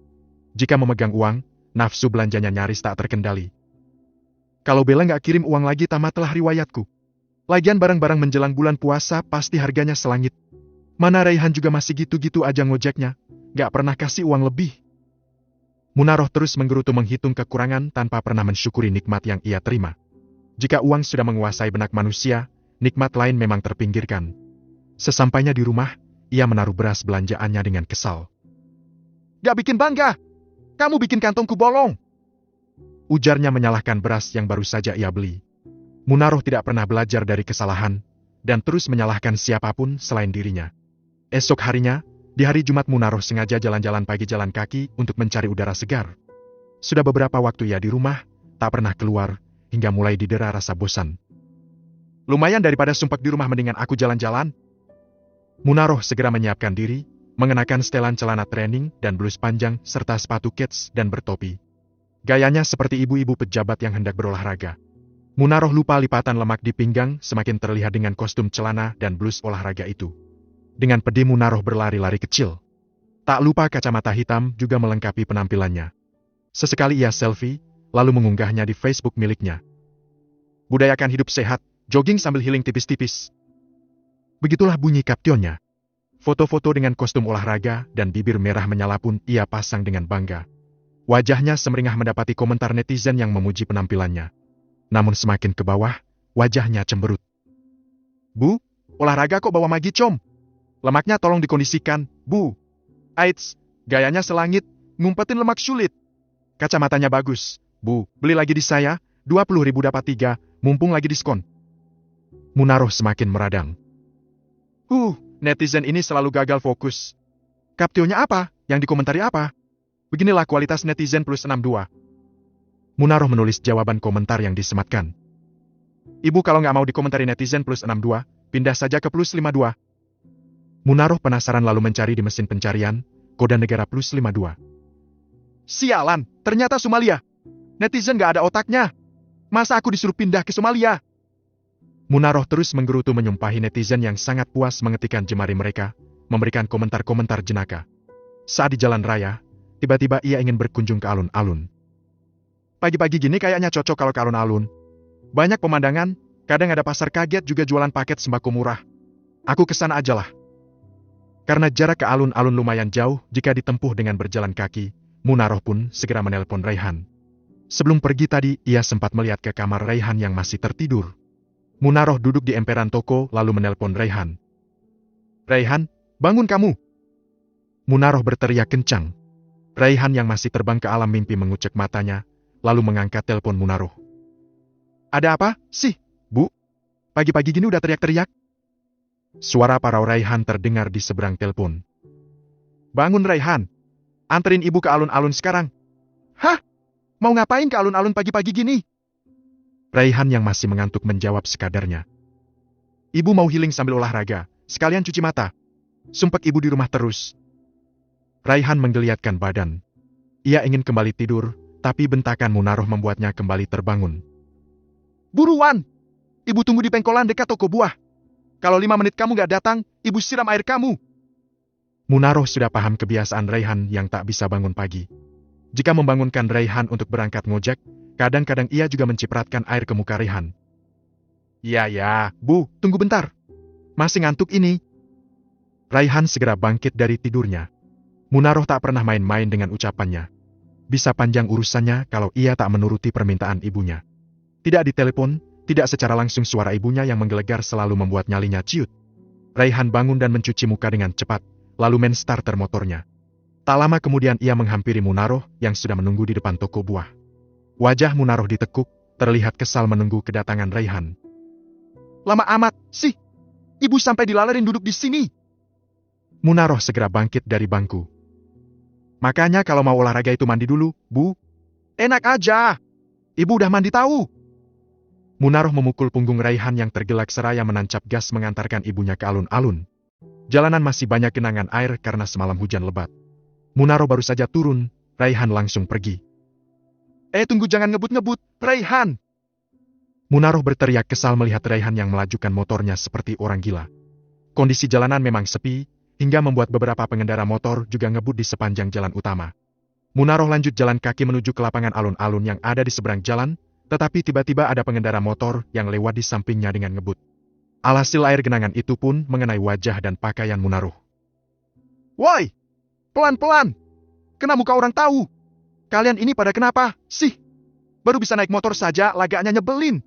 Jika memegang uang, nafsu belanjanya nyaris tak terkendali. Kalau Bella nggak kirim uang lagi tamatlah riwayatku. Lagian barang-barang menjelang bulan puasa pasti harganya selangit. Mana Raihan juga masih gitu-gitu aja ngojeknya, nggak pernah kasih uang lebih. Munaroh terus menggerutu menghitung kekurangan tanpa pernah mensyukuri nikmat yang ia terima. Jika uang sudah menguasai benak manusia, nikmat lain memang terpinggirkan. Sesampainya di rumah, ia menaruh beras belanjaannya dengan kesal. "Gak bikin bangga! Kamu bikin kantongku bolong!" Ujarnya menyalahkan beras yang baru saja ia beli. Munaroh tidak pernah belajar dari kesalahan, dan terus menyalahkan siapapun selain dirinya. Esok harinya, di hari Jumat Munaroh sengaja jalan-jalan pagi jalan kaki untuk mencari udara segar. Sudah beberapa waktu ia di rumah, tak pernah keluar, hingga mulai didera rasa bosan. "Lumayan daripada sumpek di rumah mendingan aku jalan-jalan." Munaroh segera menyiapkan diri, mengenakan setelan celana training dan blus panjang serta sepatu kets dan bertopi. Gayanya seperti ibu-ibu pejabat yang hendak berolahraga. Munaroh lupa lipatan lemak di pinggang semakin terlihat dengan kostum celana dan blus olahraga itu. Dengan pedih Munaroh berlari-lari kecil. Tak lupa kacamata hitam juga melengkapi penampilannya. Sesekali ia selfie, lalu mengunggahnya di Facebook miliknya. Budayakan hidup sehat, jogging sambil healing tipis-tipis. Begitulah bunyi kaptionnya. Foto-foto dengan kostum olahraga dan bibir merah menyala pun ia pasang dengan bangga. Wajahnya semeringah mendapati komentar netizen yang memuji penampilannya. Namun semakin ke bawah, wajahnya cemberut. "Bu, olahraga kok bawa magicom? Lemaknya tolong dikondisikan, Bu. Aits, gayanya selangit, ngumpetin lemak sulit. Kacamatanya bagus, Bu, beli lagi di saya, 20.000 dapat 3, mumpung lagi diskon." Munaroh semakin meradang. Netizen ini selalu gagal fokus. Kaptionnya apa? Yang dikomentari apa? Beginilah kualitas netizen plus 62. Munaroh menulis jawaban komentar yang disematkan. "Ibu kalau nggak mau dikomentari netizen plus 62, pindah saja ke plus 52. Munaroh penasaran lalu mencari di mesin pencarian, kode negara plus 52. Sialan, ternyata Somalia. Netizen nggak ada otaknya. Masa aku disuruh pindah ke Somalia? Munaroh terus menggerutu menyumpahi netizen yang sangat puas mengetikkan jemari mereka, memberikan komentar-komentar jenaka. Saat di jalan raya, tiba-tiba ia ingin berkunjung ke alun-alun. Pagi-pagi gini kayaknya cocok kalau ke alun-alun. Banyak pemandangan, kadang ada pasar kaget juga jualan paket sembako murah. Aku kesana aja lah. Karena jarak ke alun-alun lumayan jauh jika ditempuh dengan berjalan kaki, Munaroh pun segera menelpon Raihan. Sebelum pergi tadi, ia sempat melihat ke kamar Raihan yang masih tertidur. Munaroh duduk di emperan toko lalu menelpon Raihan. "Raihan, bangun kamu!" Munaroh berteriak kencang. Raihan yang masih terbang ke alam mimpi mengucek matanya, lalu mengangkat telepon Munaroh. "Ada apa sih, Bu? Pagi-pagi gini udah teriak-teriak?" Suara parau Raihan terdengar di seberang telepon. "Bangun Raihan, anterin ibu ke alun-alun sekarang." "Hah? Mau ngapain ke alun-alun pagi-pagi gini?" Raihan yang masih mengantuk menjawab sekadarnya. "Ibu mau healing sambil olahraga, sekalian cuci mata. Sumpek ibu di rumah terus." Raihan menggeliatkan badan. Ia ingin kembali tidur, tapi bentakan Munaroh membuatnya kembali terbangun. "Buruan! Ibu tunggu di pengkolan dekat toko buah. Kalau 5 menit kamu gak datang, ibu siram air kamu." Munaroh sudah paham kebiasaan Raihan yang tak bisa bangun pagi. Jika membangunkan Raihan untuk berangkat ngojek, kadang-kadang ia juga mencipratkan air ke muka Raihan. Ya, Bu, tunggu bentar. Masih ngantuk ini." Raihan segera bangkit dari tidurnya. Munaroh tak pernah main-main dengan ucapannya. Bisa panjang urusannya kalau ia tak menuruti permintaan ibunya. Tidak ditelepon, tidak secara langsung suara ibunya yang menggelegar selalu membuat nyalinya ciut. Raihan bangun dan mencuci muka dengan cepat, lalu main starter motornya. Tak lama kemudian ia menghampiri Munaroh yang sudah menunggu di depan toko buah. Wajah Munaroh ditekuk, terlihat kesal menunggu kedatangan Raihan. Lama amat, sih. Ibu sampai dilalerin duduk di sini. Munaroh segera bangkit dari bangku. Makanya kalau mau olahraga itu mandi dulu, Bu. Enak aja. Ibu udah mandi tahu. Munaroh memukul punggung Raihan yang tergelak seraya menancap gas mengantarkan ibunya ke alun-alun. Jalanan masih banyak genangan air karena semalam hujan lebat. Munaroh baru saja turun, Raihan langsung pergi. Tunggu, jangan ngebut-ngebut, Raihan. Munaroh berteriak kesal melihat Raihan yang melajukan motornya seperti orang gila. Kondisi jalanan memang sepi, hingga membuat beberapa pengendara motor juga ngebut di sepanjang jalan utama. Munaroh lanjut jalan kaki menuju ke lapangan alun-alun yang ada di seberang jalan, tetapi tiba-tiba ada pengendara motor yang lewat di sampingnya dengan ngebut. Alhasil air genangan itu pun mengenai wajah dan pakaian Munaroh. Woi! Pelan-pelan! Kena muka orang tahu! Kalian ini pada kenapa, sih? Baru bisa naik motor saja, lagaknya nyebelin!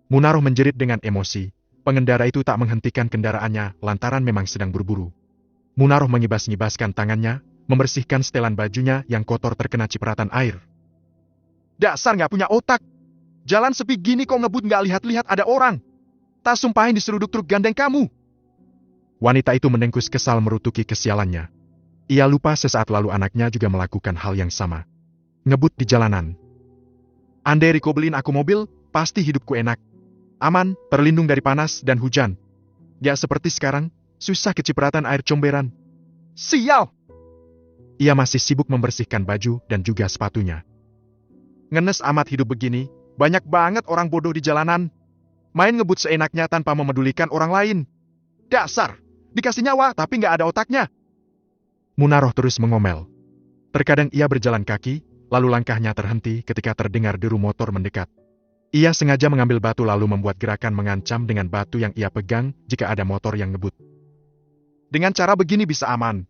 Munaroh menjerit dengan emosi. Pengendara itu tak menghentikan kendaraannya lantaran memang sedang buru-buru. Munaroh mengibas-ngibaskan tangannya, membersihkan setelan bajunya yang kotor terkena cipratan air. Dasar nggak punya otak! Jalan sepi gini kok ngebut nggak lihat-lihat ada orang! Tak sumpahin diseruduk truk gandeng kamu! Wanita itu mendengkus kesal merutuki kesialannya. Ia lupa sesaat lalu anaknya juga melakukan hal yang sama. Ngebut di jalanan. Andai Riko beliin aku mobil, pasti hidupku enak. Aman, terlindung dari panas dan hujan. Gak seperti sekarang, susah kecipratan air comberan. Sial! Ia masih sibuk membersihkan baju dan juga sepatunya. Ngenes amat hidup begini, banyak banget orang bodoh di jalanan. Main ngebut seenaknya tanpa memedulikan orang lain. Dasar, dikasih nyawa tapi nggak ada otaknya. Munaroh terus mengomel. Terkadang ia berjalan kaki, lalu langkahnya terhenti ketika terdengar deru motor mendekat. Ia sengaja mengambil batu lalu membuat gerakan mengancam dengan batu yang ia pegang jika ada motor yang ngebut. Dengan cara begini bisa aman.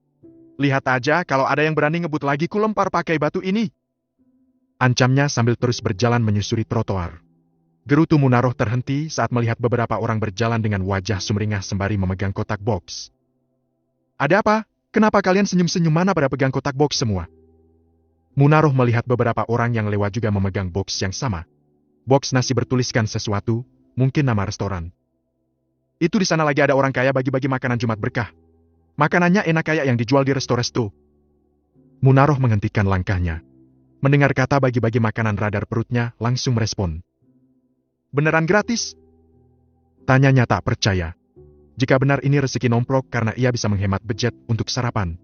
Lihat aja kalau ada yang berani ngebut lagi ku lempar pakai batu ini. Ancamnya sambil terus berjalan menyusuri trotoar. Gerutu Munaroh terhenti saat melihat beberapa orang berjalan dengan wajah sumringah sembari memegang kotak box. Ada apa? Kenapa kalian senyum-senyum, mana pada pegang kotak box semua? Munaroh melihat beberapa orang yang lewat juga memegang box yang sama. Box nasi bertuliskan sesuatu, mungkin nama restoran. Itu di sana lagi ada orang kaya bagi-bagi makanan Jumat berkah. Makanannya enak kayak yang dijual di resto-resto. Munaroh menghentikan langkahnya. Mendengar kata bagi-bagi makanan radar perutnya langsung merespon. Beneran gratis? Tanyanya tak percaya. Jika benar ini rezeki nomplok karena ia bisa menghemat budget untuk sarapan.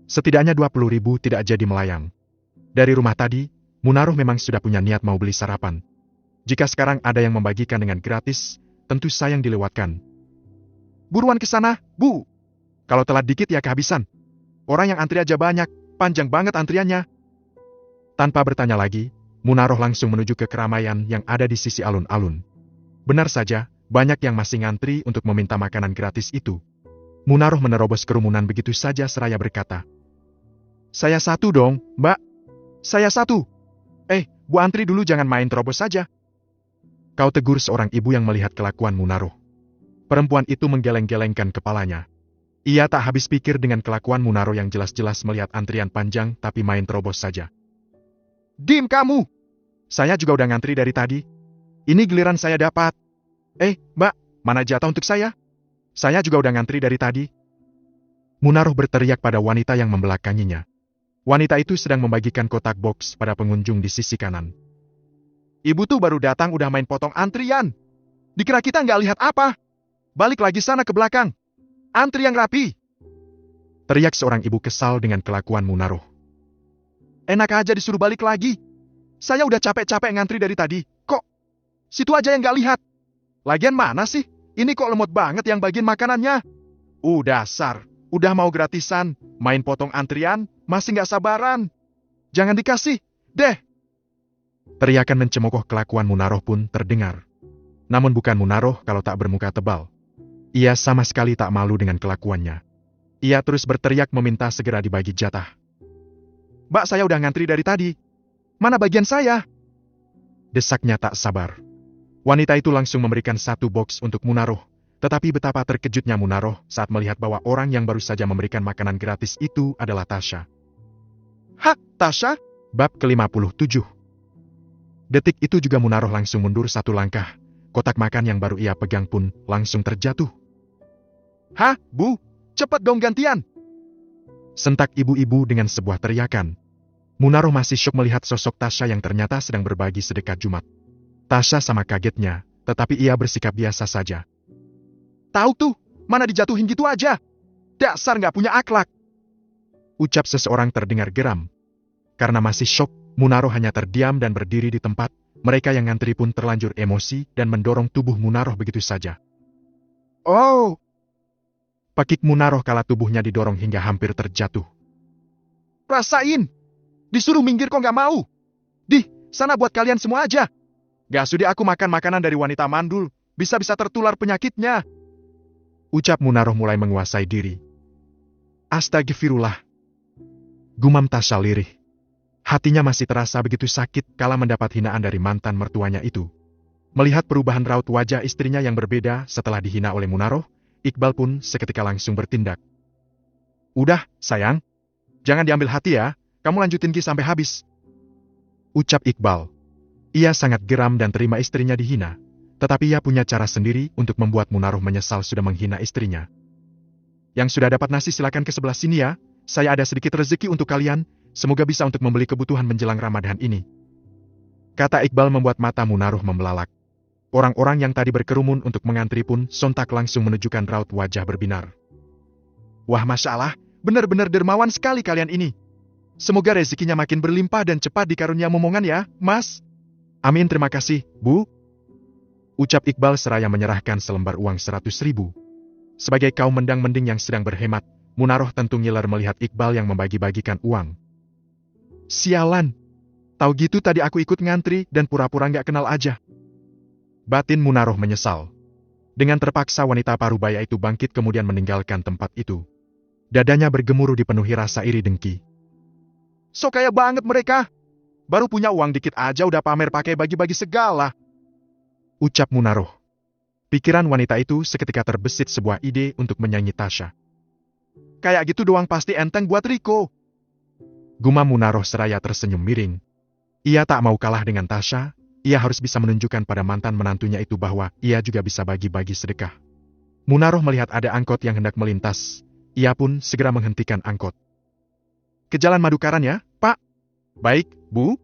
Setidaknya 20.000 tidak jadi melayang. Dari rumah tadi, Munaroh memang sudah punya niat mau beli sarapan. Jika sekarang ada yang membagikan dengan gratis, tentu sayang dilewatkan. Buruan ke sana, Bu. Kalau telat dikit ya kehabisan. Orang yang antri aja banyak, panjang banget antriannya. Tanpa bertanya lagi, Munaroh langsung menuju ke keramaian yang ada di sisi alun-alun. Benar saja, banyak yang masih ngantri untuk meminta makanan gratis itu. Munaroh menerobos kerumunan begitu saja seraya berkata, "Saya satu dong, Mbak. Saya satu. Bu antri dulu, jangan main terobos saja." Kau tegur seorang ibu yang melihat kelakuan Munaroh. Perempuan itu menggeleng-gelengkan kepalanya. Ia tak habis pikir dengan kelakuan Munaroh yang jelas-jelas melihat antrian panjang tapi main terobos saja. "Dim kamu! Saya juga udah ngantri dari tadi. Ini giliran saya dapat. Mbak, mana jatah untuk saya? Saya juga udah ngantri dari tadi." Munaroh berteriak pada wanita yang membelakanginya. Wanita itu sedang membagikan kotak box pada pengunjung di sisi kanan. "Ibu tuh baru datang udah main potong antrian. Dikira kita nggak lihat apa? Balik lagi sana ke belakang. Antri yang rapi!" Teriak seorang ibu kesal dengan kelakuan Munaroh. Enak aja disuruh balik lagi. Saya udah capek-capek ngantri dari tadi. Kok situ aja yang nggak lihat? Lagian mana sih? Ini kok lemot banget yang bagian makanannya. Dasar. Udah mau gratisan, main potong antrian, masih nggak sabaran. Jangan dikasih, deh. Teriakan mencemokoh kelakuan Munaroh pun terdengar. Namun bukan Munaroh kalau tak bermuka tebal. Ia sama sekali tak malu dengan kelakuannya. Ia terus berteriak meminta segera dibagi jatah. "Mbak, saya udah ngantri dari tadi. Mana bagian saya?" Desaknya tak sabar. Wanita itu langsung memberikan satu box untuk Munaroh. Tetapi betapa terkejutnya Munaroh saat melihat bahwa orang yang baru saja memberikan makanan gratis itu adalah Tasya. "Hah, Tasya?" Bab ke-57. Detik itu juga Munaroh langsung mundur satu langkah. kotak makan yang baru ia pegang pun langsung terjatuh. "Hah, Bu? Cepat dong gantian!" sentak ibu-ibu dengan sebuah teriakan. Munarah masih syok melihat sosok Tasya yang ternyata sedang berbagi sedekah Jumat. Tasya sama kagetnya, tetapi ia bersikap biasa saja. "Tahu tuh, mana dijatuhin gitu aja. Dasar nggak punya akhlak," ucap seseorang terdengar geram. Karena masih syok, Munarah hanya terdiam dan berdiri di tempat. Mereka yang ngantri pun terlanjur emosi dan mendorong tubuh Munarah begitu saja. "Oh!" pakik Munarah kala tubuhnya didorong hingga hampir terjatuh. "Rasain! Disuruh minggir kok nggak mau? Dih, sana buat kalian semua aja. Gak sudi aku makan makanan dari wanita mandul, bisa-bisa tertular penyakitnya," ucap Munarah mulai menguasai diri. "Astagfirullah," gumam Tasya lirih. Hatinya masih terasa begitu sakit kala mendapat hinaan dari mantan mertuanya itu. Melihat perubahan raut wajah istrinya yang berbeda setelah dihina oleh Munarah, Iqbal pun seketika langsung bertindak. "Udah, sayang. Jangan diambil hati ya, kamu lanjutin Ki sampai habis," ucap Iqbal. Ia sangat geram dan terima istrinya dihina, tetapi ia punya cara sendiri untuk membuat Munarah menyesal sudah menghina istrinya. "Yang sudah dapat nasi silakan ke sebelah sini ya, saya ada sedikit rezeki untuk kalian, semoga bisa untuk membeli kebutuhan menjelang Ramadan ini," kata Iqbal membuat mata Munarah membelalak. Orang-orang yang tadi berkerumun untuk mengantri pun sontak langsung menunjukkan raut wajah berbinar. "Wah, Masya Allah, benar-benar dermawan sekali kalian ini. Semoga rezekinya makin berlimpah dan cepat dikarunia momongan ya, Mas." "Amin, terima kasih, Bu," ucap Iqbal seraya menyerahkan selembar uang 100.000. Sebagai kaum mendang-mending yang sedang berhemat, Munarah tentu ngiler melihat Iqbal yang membagi-bagikan uang. "Sialan, tahu gitu tadi aku ikut ngantri dan pura-pura nggak kenal aja," batin Munarah menyesal. Dengan terpaksa wanita parubaya itu bangkit kemudian meninggalkan tempat itu. Dadanya bergemuruh dipenuhi rasa iri dengki. "So kaya banget mereka. Baru punya uang dikit aja udah pamer pakai bagi-bagi segala," ucap Munarah. Pikiran wanita itu seketika terbesit sebuah ide untuk menyanyi Tasya. "Kayak gitu doang pasti enteng buat Riko," gumam Munarah seraya tersenyum miring. Ia tak mau kalah dengan Tasya. Ia harus bisa menunjukkan pada mantan menantunya itu bahwa ia juga bisa bagi-bagi sedekah. Munarah melihat ada angkot yang hendak melintas. Ia pun segera menghentikan angkot. "Ke Jalan Madukaran ya, Pak?" "Baik, Bu."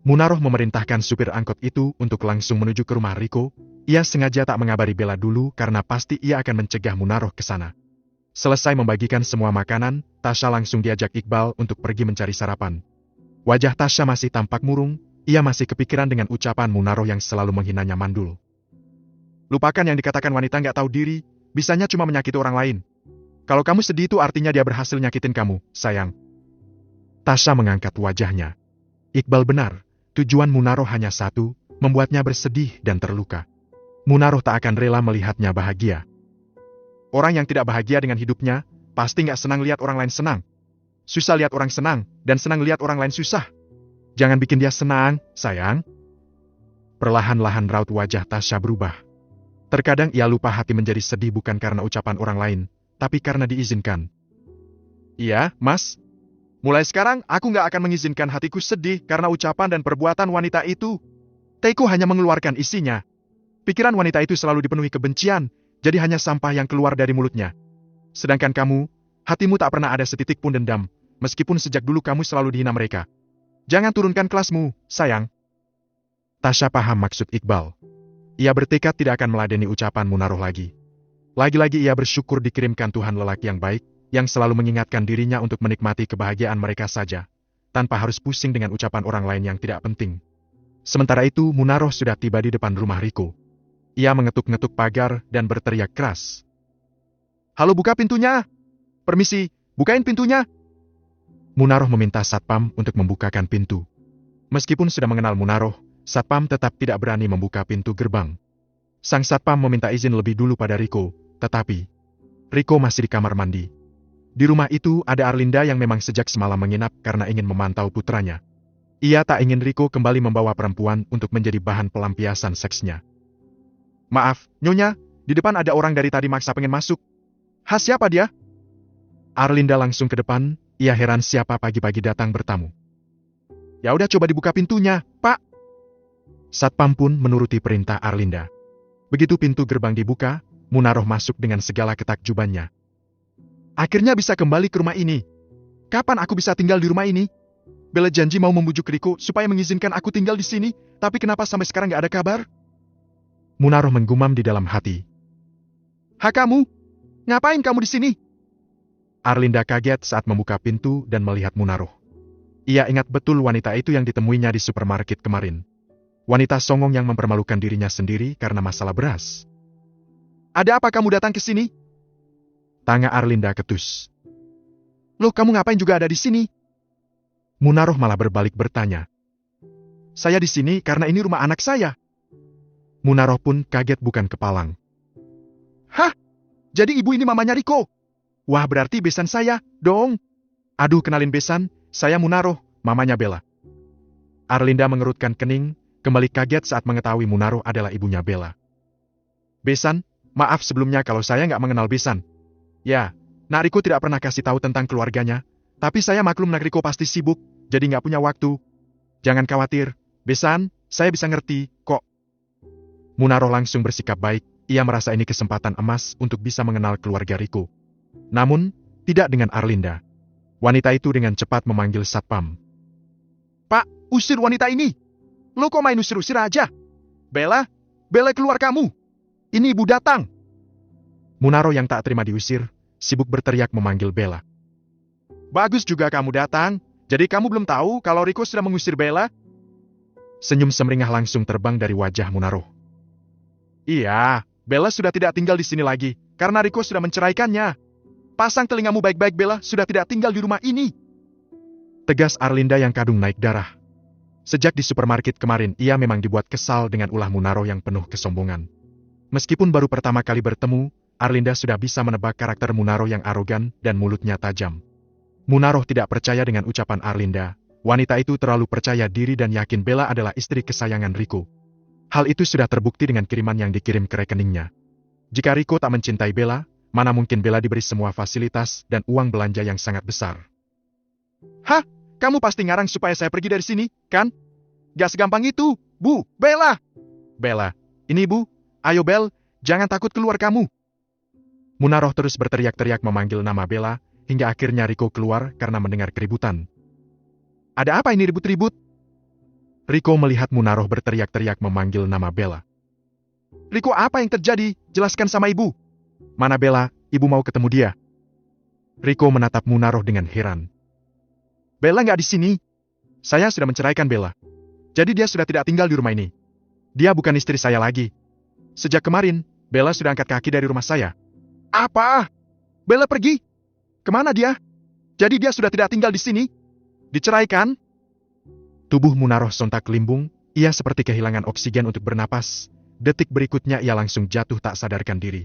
Munarah memerintahkan supir angkot itu untuk langsung menuju ke rumah Riko. Ia sengaja tak mengabari Bella dulu karena pasti ia akan mencegah Munarah ke sana. Selesai membagikan semua makanan, Tasya langsung diajak Iqbal untuk pergi mencari sarapan. Wajah Tasya masih tampak murung. Ia masih kepikiran dengan ucapan Munarah yang selalu menghinanya mandul. "Lupakan yang dikatakan wanita nggak tahu diri, bisanya cuma menyakiti orang lain. Kalau kamu sedih itu artinya dia berhasil nyakitin kamu, sayang." Tasya mengangkat wajahnya. Iqbal benar, tujuan Munarah hanya satu, membuatnya bersedih dan terluka. Munarah tak akan rela melihatnya bahagia. Orang yang tidak bahagia dengan hidupnya, pasti nggak senang lihat orang lain senang. Susah lihat orang senang, dan senang lihat orang lain susah. Jangan bikin dia senang, sayang. Perlahan-lahan raut wajah Tasya berubah. Terkadang ia lupa hati menjadi sedih bukan karena ucapan orang lain, tapi karena diizinkan. "Iya, Mas. Mulai sekarang aku nggak akan mengizinkan hatiku sedih karena ucapan dan perbuatan wanita itu. Teku hanya mengeluarkan isinya. Pikiran wanita itu selalu dipenuhi kebencian, jadi hanya sampah yang keluar dari mulutnya. Sedangkan kamu, hatimu tak pernah ada setitik pun dendam, meskipun sejak dulu kamu selalu dihina mereka. Jangan turunkan kelasmu, sayang." Tasya paham maksud Iqbal. Ia bertekad tidak akan meladeni ucapan Munarah lagi. Lagi-lagi ia bersyukur dikirimkan Tuhan lelaki yang baik, yang selalu mengingatkan dirinya untuk menikmati kebahagiaan mereka saja, tanpa harus pusing dengan ucapan orang lain yang tidak penting. Sementara itu, Munarah sudah tiba di depan rumah Riko. Ia mengetuk-ngetuk pagar dan berteriak keras. "Halo, buka pintunya! Permisi, bukain pintunya!" Munarah meminta Satpam untuk membukakan pintu. Meskipun sudah mengenal Munarah, Satpam tetap tidak berani membuka pintu gerbang. Sang Satpam meminta izin lebih dulu pada Riko, tetapi Riko masih di kamar mandi. Di rumah itu ada Arlinda yang memang sejak semalam menginap karena ingin memantau putranya. Ia tak ingin Riko kembali membawa perempuan untuk menjadi bahan pelampiasan seksnya. "Maaf, Nyonya, di depan ada orang dari tadi maksa pengen masuk." "Hah, siapa dia?" Arlinda langsung ke depan. Ia heran siapa pagi-pagi datang bertamu. "Ya udah coba dibuka pintunya, Pak." Satpam pun menuruti perintah Arlinda. Begitu pintu gerbang dibuka, Munaroh masuk dengan segala ketakjubannya. Akhirnya bisa kembali ke rumah ini. Kapan aku bisa tinggal di rumah ini? Bella janji mau membujuk Riko supaya mengizinkan aku tinggal di sini, tapi kenapa sampai sekarang gak ada kabar? Munaroh menggumam di dalam hati. Kamu? Ngapain kamu di sini? Arlinda kaget saat membuka pintu dan melihat Munaroh. Ia ingat betul wanita itu yang ditemuinya di supermarket kemarin. Wanita songong yang mempermalukan dirinya sendiri karena masalah beras. Ada apa kamu datang ke sini? Tanya Arlinda ketus. Loh, kamu ngapain juga ada di sini? Munaroh malah berbalik bertanya. Saya di sini karena ini rumah anak saya. Munaroh pun kaget bukan kepalang. Hah? Jadi ibu ini mamanya Riko? Wah, berarti besan saya, dong. Aduh, kenalin besan, saya Munaroh, mamanya Bella. Arlinda mengerutkan kening, kembali kaget saat mengetahui Munaroh adalah ibunya Bella. Besan, maaf sebelumnya kalau saya nggak mengenal Besan. Ya, Nak Riko tidak pernah kasih tahu tentang keluarganya, tapi saya maklum Nak Riko pasti sibuk, jadi nggak punya waktu. Jangan khawatir, Besan, saya bisa ngerti, kok. Munaroh langsung bersikap baik, ia merasa ini kesempatan emas untuk bisa mengenal keluarga Riko. Namun, tidak dengan Arlinda. Wanita itu dengan cepat memanggil Satpam. Pak, usir wanita ini! Lo kok main usir-usir aja? Bella keluar kamu! Ini ibu datang! Munaroh yang tak terima diusir, sibuk berteriak memanggil Bella. Bagus juga kamu datang, jadi kamu belum tahu kalau Riko sudah mengusir Bella? Senyum semeringah langsung terbang dari wajah Munaroh. Iya, Bella sudah tidak tinggal di sini lagi, karena Riko sudah menceraikannya. Pasang telingamu baik-baik, Bella sudah tidak tinggal di rumah ini. Tegas Arlinda yang kadung naik darah. Sejak di supermarket kemarin, ia memang dibuat kesal dengan ulah Munaroh yang penuh kesombongan. Meskipun baru pertama kali bertemu, Arlinda sudah bisa menebak karakter Munaroh yang arogan dan mulutnya tajam. Munaroh tidak percaya dengan ucapan Arlinda. Wanita itu terlalu percaya diri dan yakin Bella adalah istri kesayangan Riko. Hal itu sudah terbukti dengan kiriman yang dikirim ke rekeningnya. Jika Riko tak mencintai Bella, mana mungkin Bella diberi semua fasilitas dan uang belanja yang sangat besar. Hah? Kamu pasti ngarang supaya saya pergi dari sini, kan? Gak segampang itu, Bu, Bella! Bella, ini Bu, ayo Bel, jangan takut keluar kamu. Munaroh terus berteriak-teriak memanggil nama Bella, hingga akhirnya Riko keluar karena mendengar keributan. Ada apa ini ribut-ribut? Riko melihat Munaroh berteriak-teriak memanggil nama Bella. Riko, apa yang terjadi? Jelaskan sama ibu. Mana Bella? Ibu mau ketemu dia. Riko menatap Munaroh dengan heran. Bella nggak di sini. Saya sudah menceraikan Bella. Jadi dia sudah tidak tinggal di rumah ini. Dia bukan istri saya lagi. Sejak kemarin, Bella sudah angkat kaki dari rumah saya. Apa? Bella pergi? Kemana dia? Jadi dia sudah tidak tinggal di sini? Diceraikan? Tubuh Munaroh sontak limbung, ia seperti kehilangan oksigen untuk bernapas. Detik berikutnya ia langsung jatuh tak sadarkan diri.